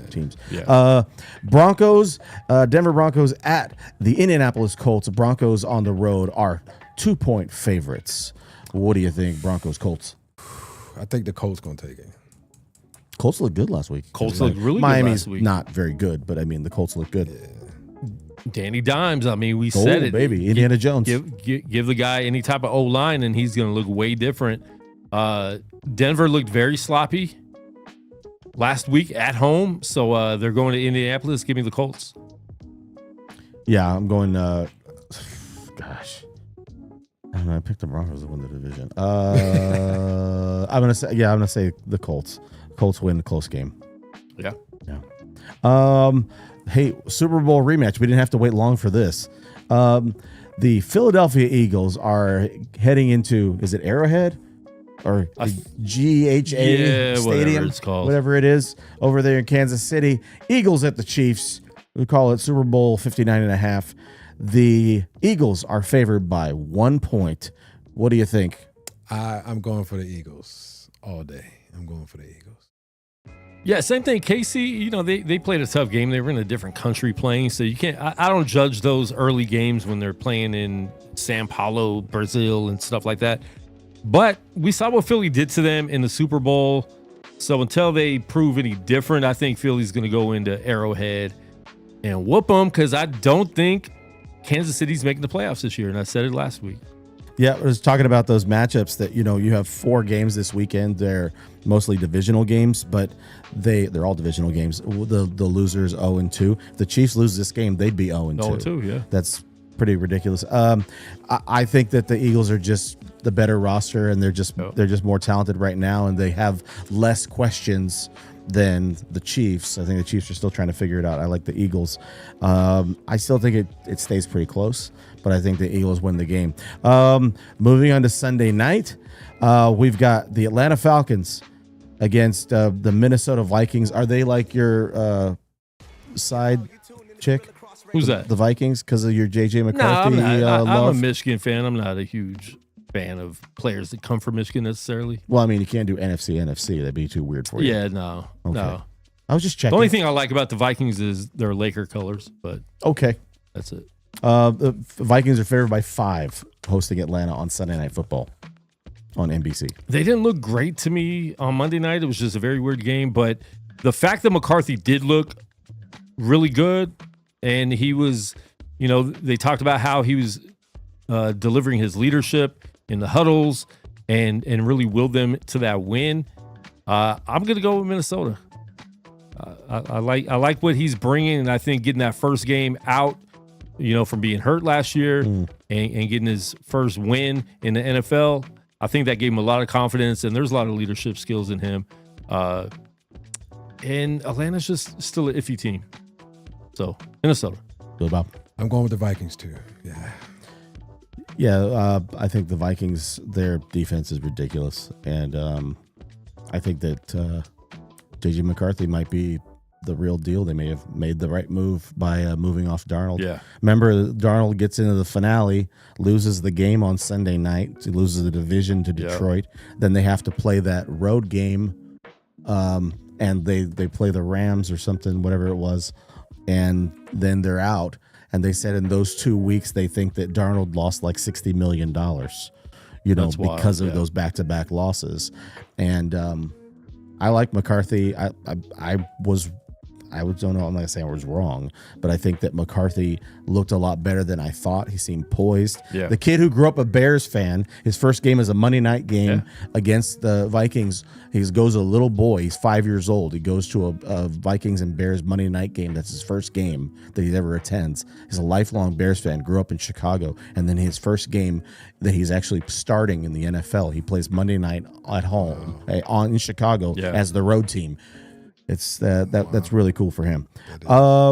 teams. Yeah. Broncos, Denver Broncos at the Indianapolis Colts. Broncos on the road are 2-point favorites. What do you think, Broncos, Colts? I think the Colts going to take it. Colts looked good last week. Colts looked really Miami's good last week. Not very good, but I mean, the Colts look good. Yeah. Danny Dimes. I mean, we said it. Baby. Indiana Jones. Give the guy any type of O-line, and he's going to look way different. Denver looked very sloppy last week at home, so they're going to Indianapolis. Give me the Colts. Yeah, I'm going. Gosh, I don't know. I picked the Broncos to win the division. I'm gonna say the Colts. Colts win the close game. Yeah. Hey, Super Bowl rematch. We didn't have to wait long for this. The Philadelphia Eagles are heading into, is it Arrowhead or GHA Stadium? Whatever it's called. Whatever it is over there in Kansas City. Eagles at the Chiefs. We call it Super Bowl 59.5. The Eagles are favored by 1 point. What do you think? I'm going for the Eagles all day. I'm going for the Eagles. Yeah, same thing. KC, they played a tough game. They were in a different country playing, so you can't. I don't judge those early games when they're playing in Sao Paulo, Brazil, and stuff like that. But we saw what Philly did to them in the Super Bowl. So until they prove any different, I think Philly's going to go into Arrowhead and whoop them, because I don't think Kansas City's making the playoffs this year, and I said it last week. Yeah, I was talking about those matchups that, you have 4 games this weekend. They're mostly divisional games, but they're all divisional games. The losers 0-2. If the Chiefs lose this game, they'd be 0-2. 0-2, yeah. That's pretty ridiculous. I think that the Eagles are just the better roster, and they're just more talented right now, and they have less questions than the Chiefs. I think the Chiefs are still trying to figure it out. I like the Eagles. I still think it stays pretty close, but I think the Eagles win the game. Moving on to Sunday night, we've got the Atlanta Falcons against the Minnesota Vikings. Are they like your side chick? Who's that? The Vikings, because of your JJ McCarthy I'm love? a Michigan fan. I'm not a huge fan of players that come from Michigan necessarily. Well, I mean, you can't do NFC. That'd be too weird for you. Yeah, no. I was just The checking. only thing I like about the Vikings is their Laker colors, but Okay. that's it. The Vikings are favored by 5 hosting Atlanta on Sunday Night Football on NBC. They didn't look great to me on Monday night. It was just a very weird game, but the fact that McCarthy did look really good, and he was, they talked about how he was delivering his leadership in the huddles and really willed them to that win. I'm going to go with Minnesota. I like what he's bringing, and I think getting that first game out, from being hurt last year and getting his first win in the NFL, I think that gave him a lot of confidence, and there's a lot of leadership skills in him. And Atlanta's just still an iffy team. So, Minnesota. What about? I'm going with the Vikings too. Yeah. Yeah, I think the Vikings, their defense is ridiculous. And I think that J.J. McCarthy might be the real deal. They may have made the right move by moving off Darnold. Yeah. Remember, Darnold gets into the finale, loses the game on Sunday night. He loses the division to Detroit. Then they have to play that road game, and they play the Rams or something, whatever it was, and then they're out. And they said in those 2 weeks they think that Darnold lost like $60 million, That's wild, because of those back-to-back losses. And I like McCarthy. I don't know. I'm not saying I was wrong, but I think that McCarthy looked a lot better than I thought. He seemed poised. Yeah. The kid who grew up a Bears fan, his first game is a Monday night game against the Vikings. He goes a little boy. He's 5 years old. He goes to a Vikings and Bears Monday night game. That's his first game that he ever attends. He's a lifelong Bears fan, grew up in Chicago. And then his first game that he's actually starting in the NFL, he plays Monday night at home in Chicago as the road team. It's that's really cool for him.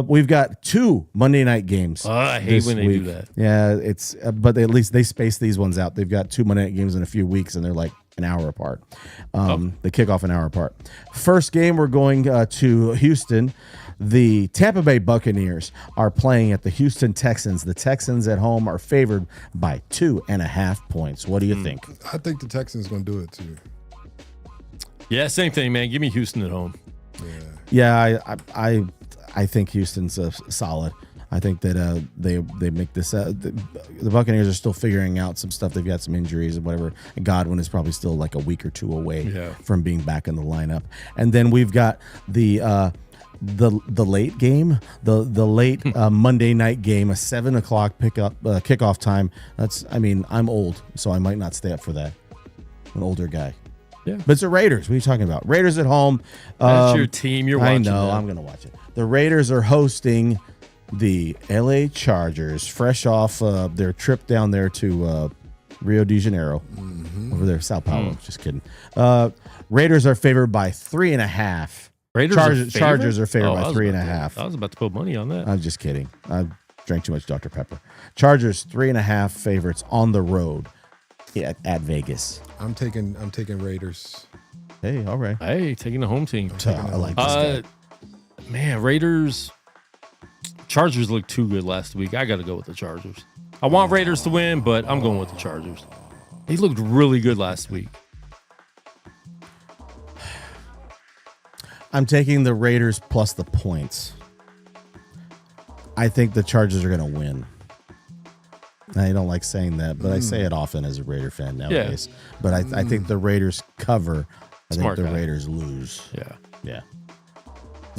We've got 2 Monday night games. I hate when they do that. Yeah, it's but at least they space these ones out. They've got 2 Monday night games in a few weeks, and they're like an hour apart. They kick off an hour apart. First game, we're going to Houston. The Tampa Bay Buccaneers are playing at the Houston Texans. The Texans at home are favored by 2.5 points. What do you think? I think the Texans going to do it too. Yeah, same thing, man. Give me Houston at home. Yeah, I think Houston's solid. I think that they make this. The Buccaneers are still figuring out some stuff. They've got some injuries and whatever. And Godwin is probably still like a week or 2 away from being back in the lineup. And then we've got the late game, the late Monday night game, a 7:00 kickoff time. I'm old, so I might not stay up for that. I'm an older guy. Yeah. But it's the Raiders. What are you talking about? Raiders at home. That's your team. You're watching. I know. I'm going to watch it. The Raiders are hosting the LA Chargers, fresh off their trip down there to Rio de Janeiro. Over there, Sao Paulo. Just kidding. Raiders are favored by 3.5. Chargers are favored by 3.5. I was about to put money on that. I'm just kidding. I drank too much Dr. Pepper. Chargers 3.5 favorites on the road at Vegas. I'm taking Raiders. Hey, all right. Hey, taking the home team. I like this guy. Man, Raiders. Chargers looked too good last week. I got to go with the Chargers. I want Raiders to win, but I'm going with the Chargers. They looked really good last week. I'm taking the Raiders plus the points. I think the Chargers are going to win. I don't like saying that, but I say it often as a Raider fan nowadays. Yeah. But I think the Raiders cover. I think the Raiders lose. Yeah.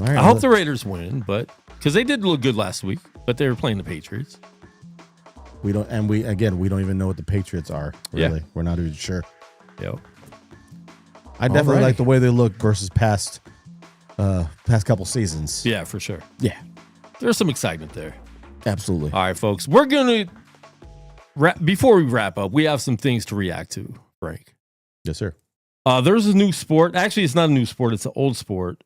All right, I hope the Raiders win, but because they did look good last week, but they were playing the Patriots. We don't even know what the Patriots are. Really, we're not even sure. Yep. I definitely like the way they look versus past couple seasons. Yeah, for sure. Yeah, there's some excitement there. Absolutely. All right, folks, we're gonna before we wrap up, we have some things to react to, Frank. Yes, sir. There's a new sport. Actually, it's not a new sport. It's an old sport.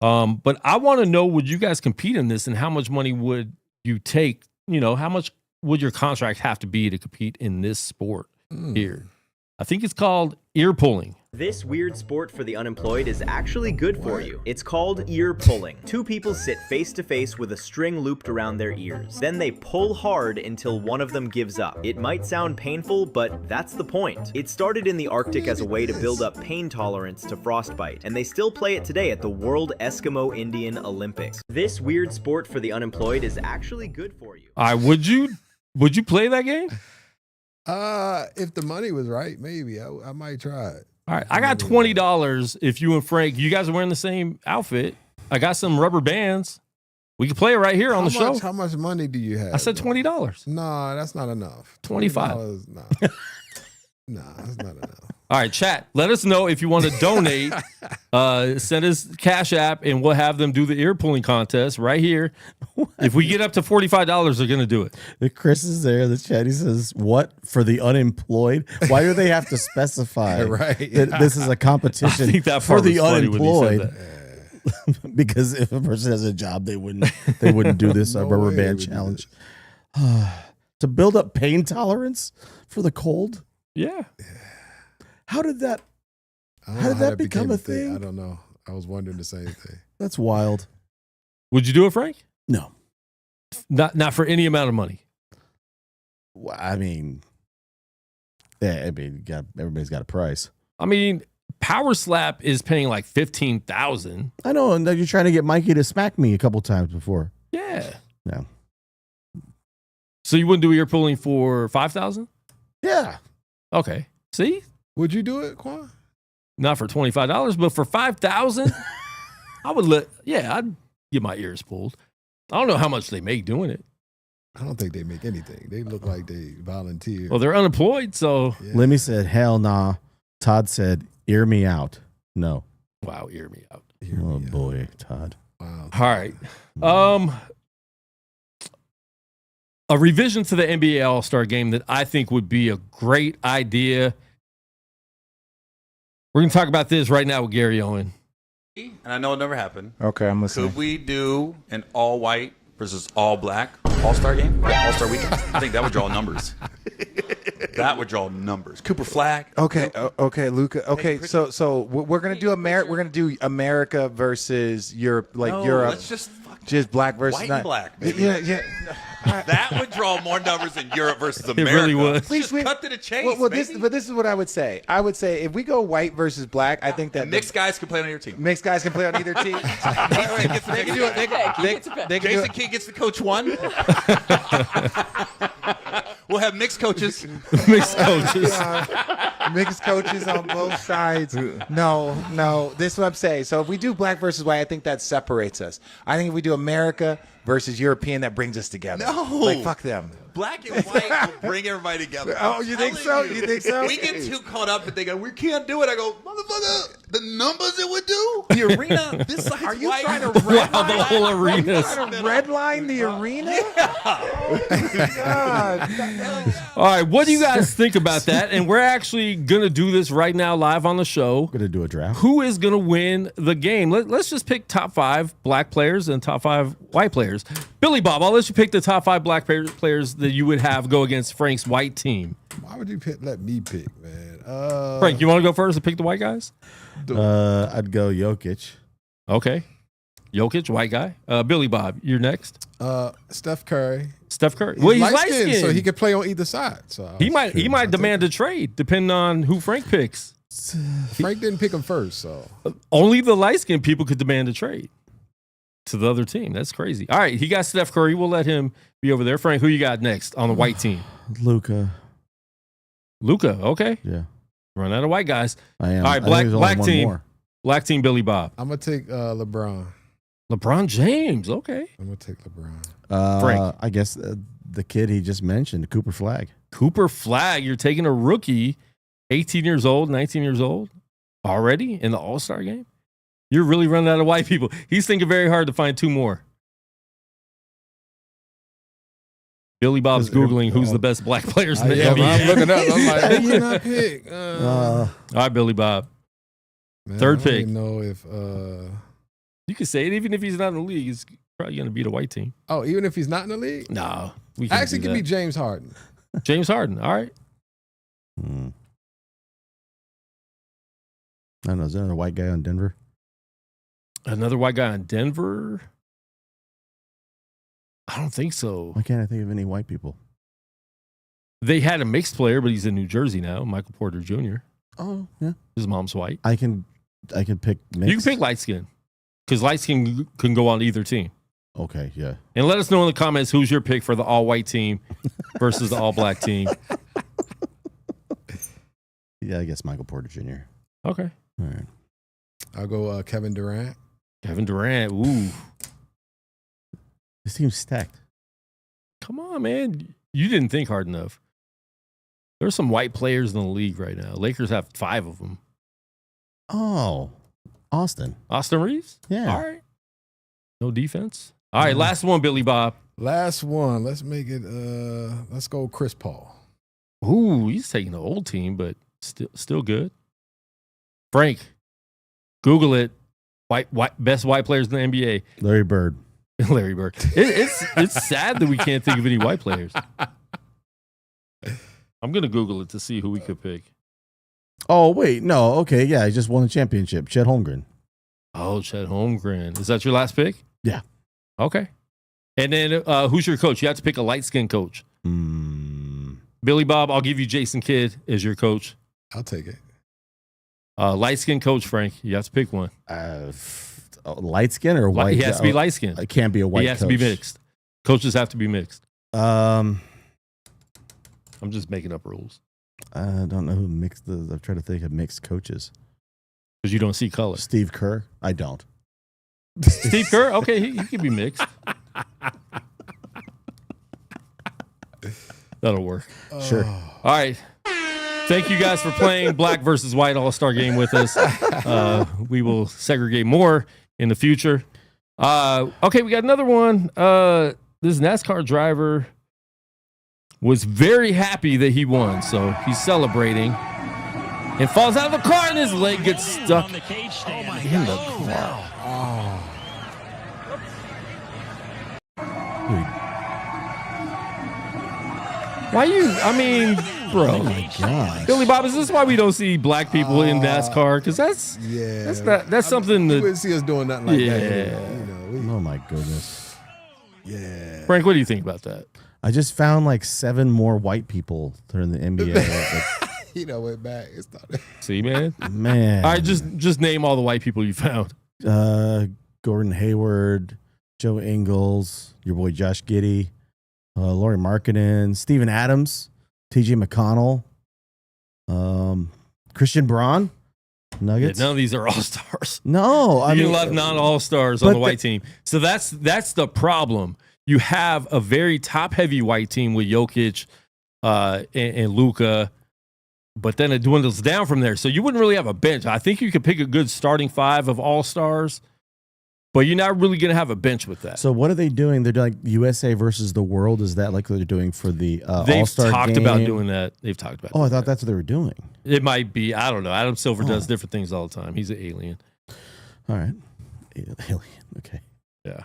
But I want to know, would you guys compete in this, and how much money would you take? How much would your contract have to be to compete in this sport here? I think it's called ear pulling. This weird sport for the unemployed is actually good for you. It's called ear pulling. Two people sit face to face with a string looped around their ears. Then they pull hard until one of them gives up. It might sound painful, but that's the point. It started in the Arctic as a way to build up pain tolerance to frostbite, and they still play it today at the World Eskimo Indian Olympics. This weird sport for the unemployed is actually good for you. All right, would you play that game? If the money was right, maybe I might try it. All right, I got $20 if you and Frank, you guys are wearing the same outfit. I got some rubber bands. We can play it right here on the show. How much money do you have? I said $20. No, that's not enough. $25. No. Nah, that's not enough. All right, chat. Let us know if you want to donate. Send us Cash App, and we'll have them do the ear pulling contest right here. If we get up to $45, they're going to do it. Chris is there. The chat, he says, "What for the unemployed? Why do they have to specify Right. that this is a competition I think that for part the was funny when he said unemployed?" that. Because if a person has a job, they wouldn't do this No rubber way they band would do challenge. To build up pain tolerance for the cold. Yeah. How did that? I don't How know did that that become became a thing? I don't know. I was wondering the same thing. That's wild. Would you do it, Frank? No, Not for any amount of money. Well, I mean, yeah. I mean, everybody's got a price. I mean, Power Slap is paying like $15,000. I know, and you're trying to get Mikey to smack me a couple times before. Yeah. No. So you wouldn't do ear pulling for $5,000? Yeah. Okay. See? Would you do it, Quan? Not for $25, but for $5,000, I would I'd get my ears pulled. I don't know how much they make doing it. I don't think they make anything. They look like they volunteer. Well, they're unemployed, so Yeah. Lemmy said, "Hell nah." Todd said, "Ear me out." No. wow, ear me out. Hear Oh me out. boy, Todd. Wow. All right. A revision to the NBA All-Star game that I think would be a great idea. We're going to talk about this right now with Gary Owen. And I know it never happened. Okay, I'm listening. Could we do an all white versus all black all-star game? All-star weekend? I think that would draw numbers. That would draw numbers. Cooper Flag. Okay, okay, Luca. Okay, so we're gonna do America. We're gonna do America versus Europe, like No, Europe. let's just just black versus white and black, baby. Yeah. That would draw more numbers than Europe versus It America. really would. Just cut to the chase, Well, baby. this is what I would say. I would say if we go white versus black, I think that Mixed guys can play on your team. mixed guys can play on either team. They can do it. They can do Jason it. Kidd gets the coach one. We'll have mixed coaches. Mixed coaches. Mixed coaches on both sides. No. This is what I'm saying. So if we do black versus white, I think that separates us. I think if we do America versus European, that brings us together. No. Like, fuck them. Black and white will bring everybody together. Oh, you think so? You think so? We get too caught up and they go, we can't do it. I go, motherfucker, the numbers it would do? The arena, this side's Are you white. trying to Wow, the whole arena. Trying to redline the arena? Oh, my God. All right, what do you guys think about that? And we're actually going to do this right now live on the show. Gonna do a draft. Who is going to win the game? Let's just pick top 5 black players and top 5 white players. Billy Bob, I'll let you pick the top 5 black players that you would have go against Frank's white team. Why would you let me pick, man? Frank, you want to go first and pick the white guys? I'd go Jokic. Okay. Jokic, white guy. Billy Bob, you're next. Steph Curry. Steph Curry. He's Well, he's light-skinned, light-skinned. so he could play on either side. So He might demand a trade depending on who Frank picks. Frank didn't pick him first, so Only the light-skinned people could demand a trade to the other team. That's crazy. All right, he got Steph Curry. We'll let him be over there. Frank, who you got next on the white team? Luca. Luca. Okay. Yeah, Run out of white guys. I am. All right, I think black there's only one team. more. Black team, Billy Bob. I'm gonna take LeBron. LeBron James. Okay. I'm gonna take LeBron. Frank. I guess the kid he just mentioned, Cooper Flag. Cooper Flag. You're taking a rookie, 18 years old, 19 years old, already in the All-Star game? You're really running out of white people. He's thinking very hard to find 2 more. Billy Bob's Googling who's the best black players in the Yeah, NBA. I'm looking up. I'm like, who can I pick? All right, Billy Bob. Man, Third I don't pick. even know if You can say it even if he's not in the league. He's probably going to beat a white team. even if he's not in the league, No. We can't actually do give that. me James Harden. James Harden. All right. Hmm. don't know. Is there another white guy on Denver? Another white guy on Denver? I don't think so. Why can't I think of any white people? They had a mixed player, but he's in New Jersey now, Michael Porter Jr. Oh, yeah. His mom's white. I can pick mixed. You can pick light skin because light skin can go on either team. Okay, yeah. And let us know in the comments who's your pick for the all-white team versus the all-black team. Yeah, I guess Michael Porter Jr. Okay. All right. I'll go Kevin Durant. Kevin Durant. Ooh. This team's stacked. Come on, man. You didn't think hard enough. There's some white players in the league right now. Lakers have 5 of them. Oh, Austin Reeves? Yeah. All right. No defense. All right, last one, Billy Bob. Last one. Let's make it. Let's go Chris Paul. Ooh, he's taking the old team, but still good. Frank, Google it. Best white players in the NBA. Larry Bird. Larry Bird. It's sad that we can't think of any white players. I'm gonna Google it to see who we could pick. Oh wait, no. Okay, yeah, he just won the championship. Chet Holmgren. Oh, Chet Holmgren. Is that your last pick? Yeah. Okay. And then who's your coach? You have to pick a light-skinned coach. Billy Bob, I'll give you Jason Kidd as your coach. I'll take it. Light-skinned coach, Frank. You have to pick one. Light skin or white? He has to be light-skinned. It can't be a white. He has to be mixed. Coaches have to be mixed. I'm just making up rules. I don't know who mixed the. I'm trying to think of mixed coaches. Because you don't see color. Steve Kerr. I don't. Steve Kerr? Okay, he can be mixed. That'll work. Sure. All right. Thank you guys for playing Black versus White All-Star game with us. We will segregate more in the future. Okay, we got another one. This NASCAR driver was very happy that he won, so he's celebrating and falls out of the car and his leg gets stuck in the car. Why bro. Oh my gosh. Billy Bob, is this why we don't see black people in NASCAR? Because that's something You that. wouldn't see us doing nothing like that. Yeah. You know, Oh my goodness. yeah. Frank, what do you think about that? I just found like 7 more white people during the NBA. You know, went back. It's not. See, man. Man. All right, just name all the white people you found. Gordon Hayward, Joe Ingles, your boy Josh Giddey, Laurie Markkinen, Steven Adams, TJ McConnell, Christian Braun, Nuggets. Yeah, none of these are all-stars. No, I You mean, get a lot of non-all-stars on the white team. So that's the problem. You have a very top-heavy white team with Jokic and Luka, but then it dwindles down from there. So you wouldn't really have a bench. I think you could pick a good starting 5 of all-stars, but you're not really going to have a bench with that. So what are they doing? They're doing like USA versus the world. Is that like what they're doing for the They've All-Star talked game? about doing that. They've talked about. Oh, I doing thought that. that's what they were doing. It might be. I don't know. Adam Silver does different things all the time. He's an alien. All right. Alien. Okay. Yeah.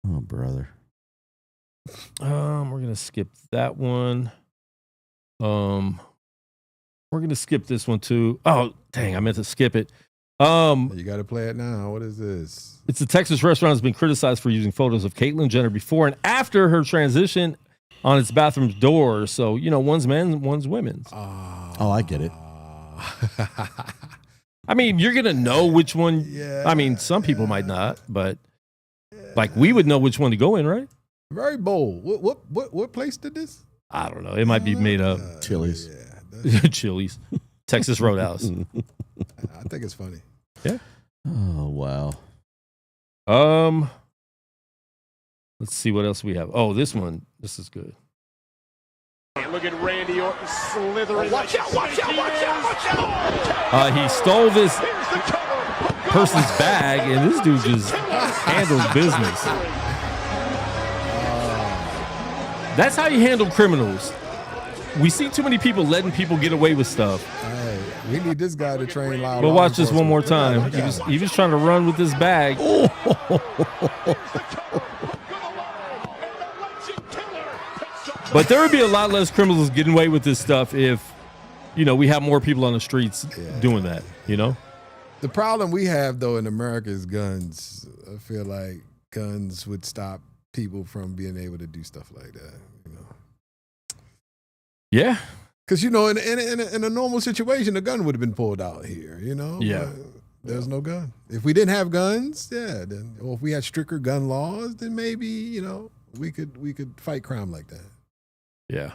Oh, brother. We're gonna skip that one. We're gonna skip this one too. Oh, dang! I meant to skip it. You got to play it now. What is this? It's a Texas restaurant that's been criticized for using photos of Caitlyn Jenner before and after her transition on its bathroom door. So, one's men's, one's women's. Oh, I get it. I mean, you're going to know which one. Yeah. I mean, some people might not, but like we would know which one to go in, right? Very bold. What place did this? I don't know. It might be made up. Chili's. Yeah, Chili's. Texas Roadhouse. I think it's funny. Yeah. Oh, wow. Let's see what else we have. Oh, this one. This is good. Look at Randy Orton slithering. Watch out, watch out, watch out, watch out. He stole this person's bag, and this dude just handles business. That's how you handle criminals. We see too many people letting people get away with stuff. Hey, we need this guy to train loud. But watch this one more time. He was trying to run with this bag. But there would be a lot less criminals getting away with this stuff if, we have more people on the streets doing that, The problem we have though in America is guns. I feel like guns would stop people from being able to do stuff like that. You know. Yeah. Because in a normal situation, a gun would have been pulled out here. You know. Yeah. But there's no gun. If we didn't have guns, then or if we had stricter gun laws, then maybe we could fight crime like that. Yeah.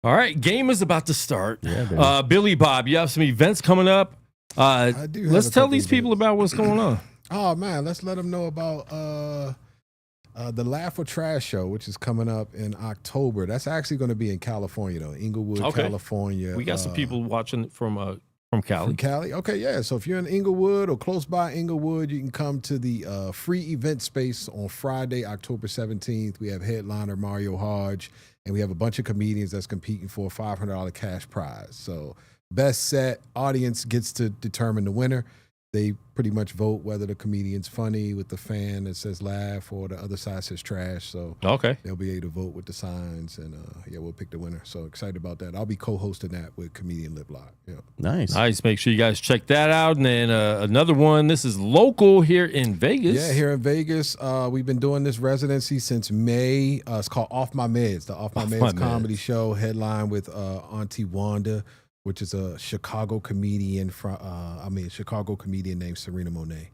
All right, game is about to start. Yeah, baby. Billy Bob, you have some events coming up. I do. Let's have a tell couple these people events. about what's going on. Oh man, let's let them know about the Laugh or Trash show, which is coming up in October. That's actually going to be in California, though, Inglewood, Okay. California. We got some people watching from Cali. From Cali. Okay, yeah. So if you're in Inglewood or close by Inglewood, you can come to the free event space on Friday, October 17th. We have headliner Mario Hodge, and we have a bunch of comedians that's competing for a $500 cash prize. So best set audience gets to determine the winner. They pretty much vote whether the comedian's funny with the fan that says laugh or the other side says trash. So Okay. they'll be able to vote with the signs, and we'll pick the winner. So excited about that. I'll be co-hosting that with comedian Lip Lock. Yeah. Nice. Nice. Make sure you guys check that out. And then another one. This is local here in Vegas. Yeah, here in Vegas, we've been doing this residency since May. It's called Off My Meds, the Off My Meds comedy show, headline with Auntie Wanda, which is a Chicago comedian Chicago comedian named Serena Monet.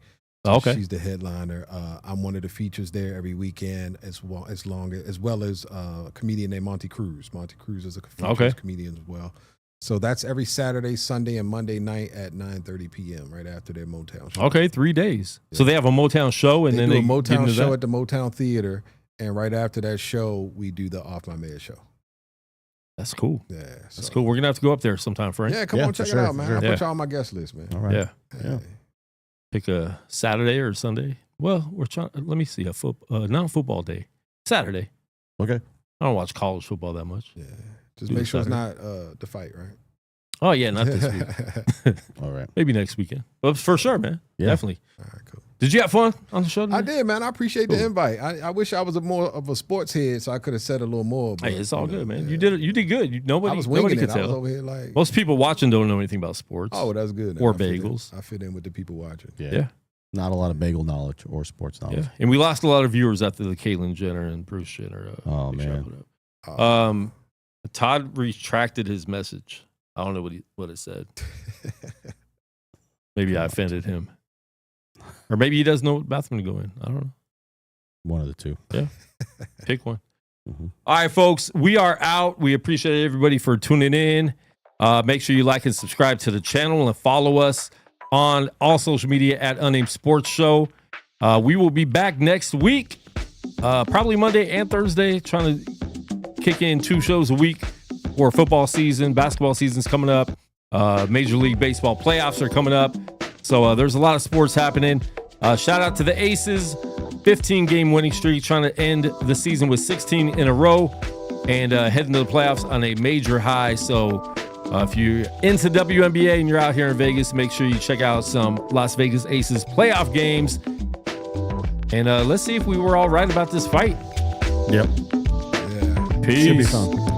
Okay. She's the headliner. I'm one of the features there every weekend, as well as a comedian named Monty Cruz. Monty Cruz is a features comedian as well. So that's every Saturday, Sunday, and Monday night at 9:30 p.m. right after their Motown show. Okay, 3 days. Yeah. So they have a Motown show, and they then do they a Motown show that? at the Motown Theater, and right after that show, we do the Off My Meds show. That's cool. Yeah, that's cool. We're gonna have to go up there sometime, Frank. Yeah, come on, check it out, man. I'll put y'all on my guest list, man. All right. Yeah. Pick a Saturday or Sunday. Well, we're trying. Let me see not football day. Saturday. Okay. I don't watch college football that much. Yeah. Just make sure it's not the fight, right? Oh yeah, not this week. All right. Maybe next weekend. But for sure, man. Yeah. Definitely. All right, cool. Did you have fun on the show today? I did, man. I appreciate the invite. I wish I was more of a sports head, so I could have said a little more. But, hey, it's all good, man. Yeah. You did good. Nobody could tell. I was over here like most people watching don't know anything about sports. Oh, that's good. Or bagels. I fit in with the people watching. Yeah. Not a lot of bagel knowledge or sports knowledge. Yeah. And we lost a lot of viewers after the Caitlyn Jenner and Bruce Jenner. Oh man. Todd retracted his message. I don't know what it said. Maybe I offended him. Or maybe he doesn't know what bathroom to go in. I don't know. One of the two. Yeah. Pick one. Mm-hmm. All right, folks. We are out. We appreciate everybody for tuning in. Make sure you like and subscribe to the channel and follow us on all social media at Unnamed Sports Show. We will be back next week, probably Monday and Thursday, trying to kick in 2 shows a week for football season. Basketball season's coming up. Major League Baseball playoffs are coming up. So there's a lot of sports happening. Shout out to the Aces, 15-game winning streak, trying to end the season with 16 in a row and heading to the playoffs on a major high. So if you're into WNBA and you're out here in Vegas, make sure you check out some Las Vegas Aces playoff games. And let's see if we were all right about this fight. Yep. Yeah. Peace. Should be fun.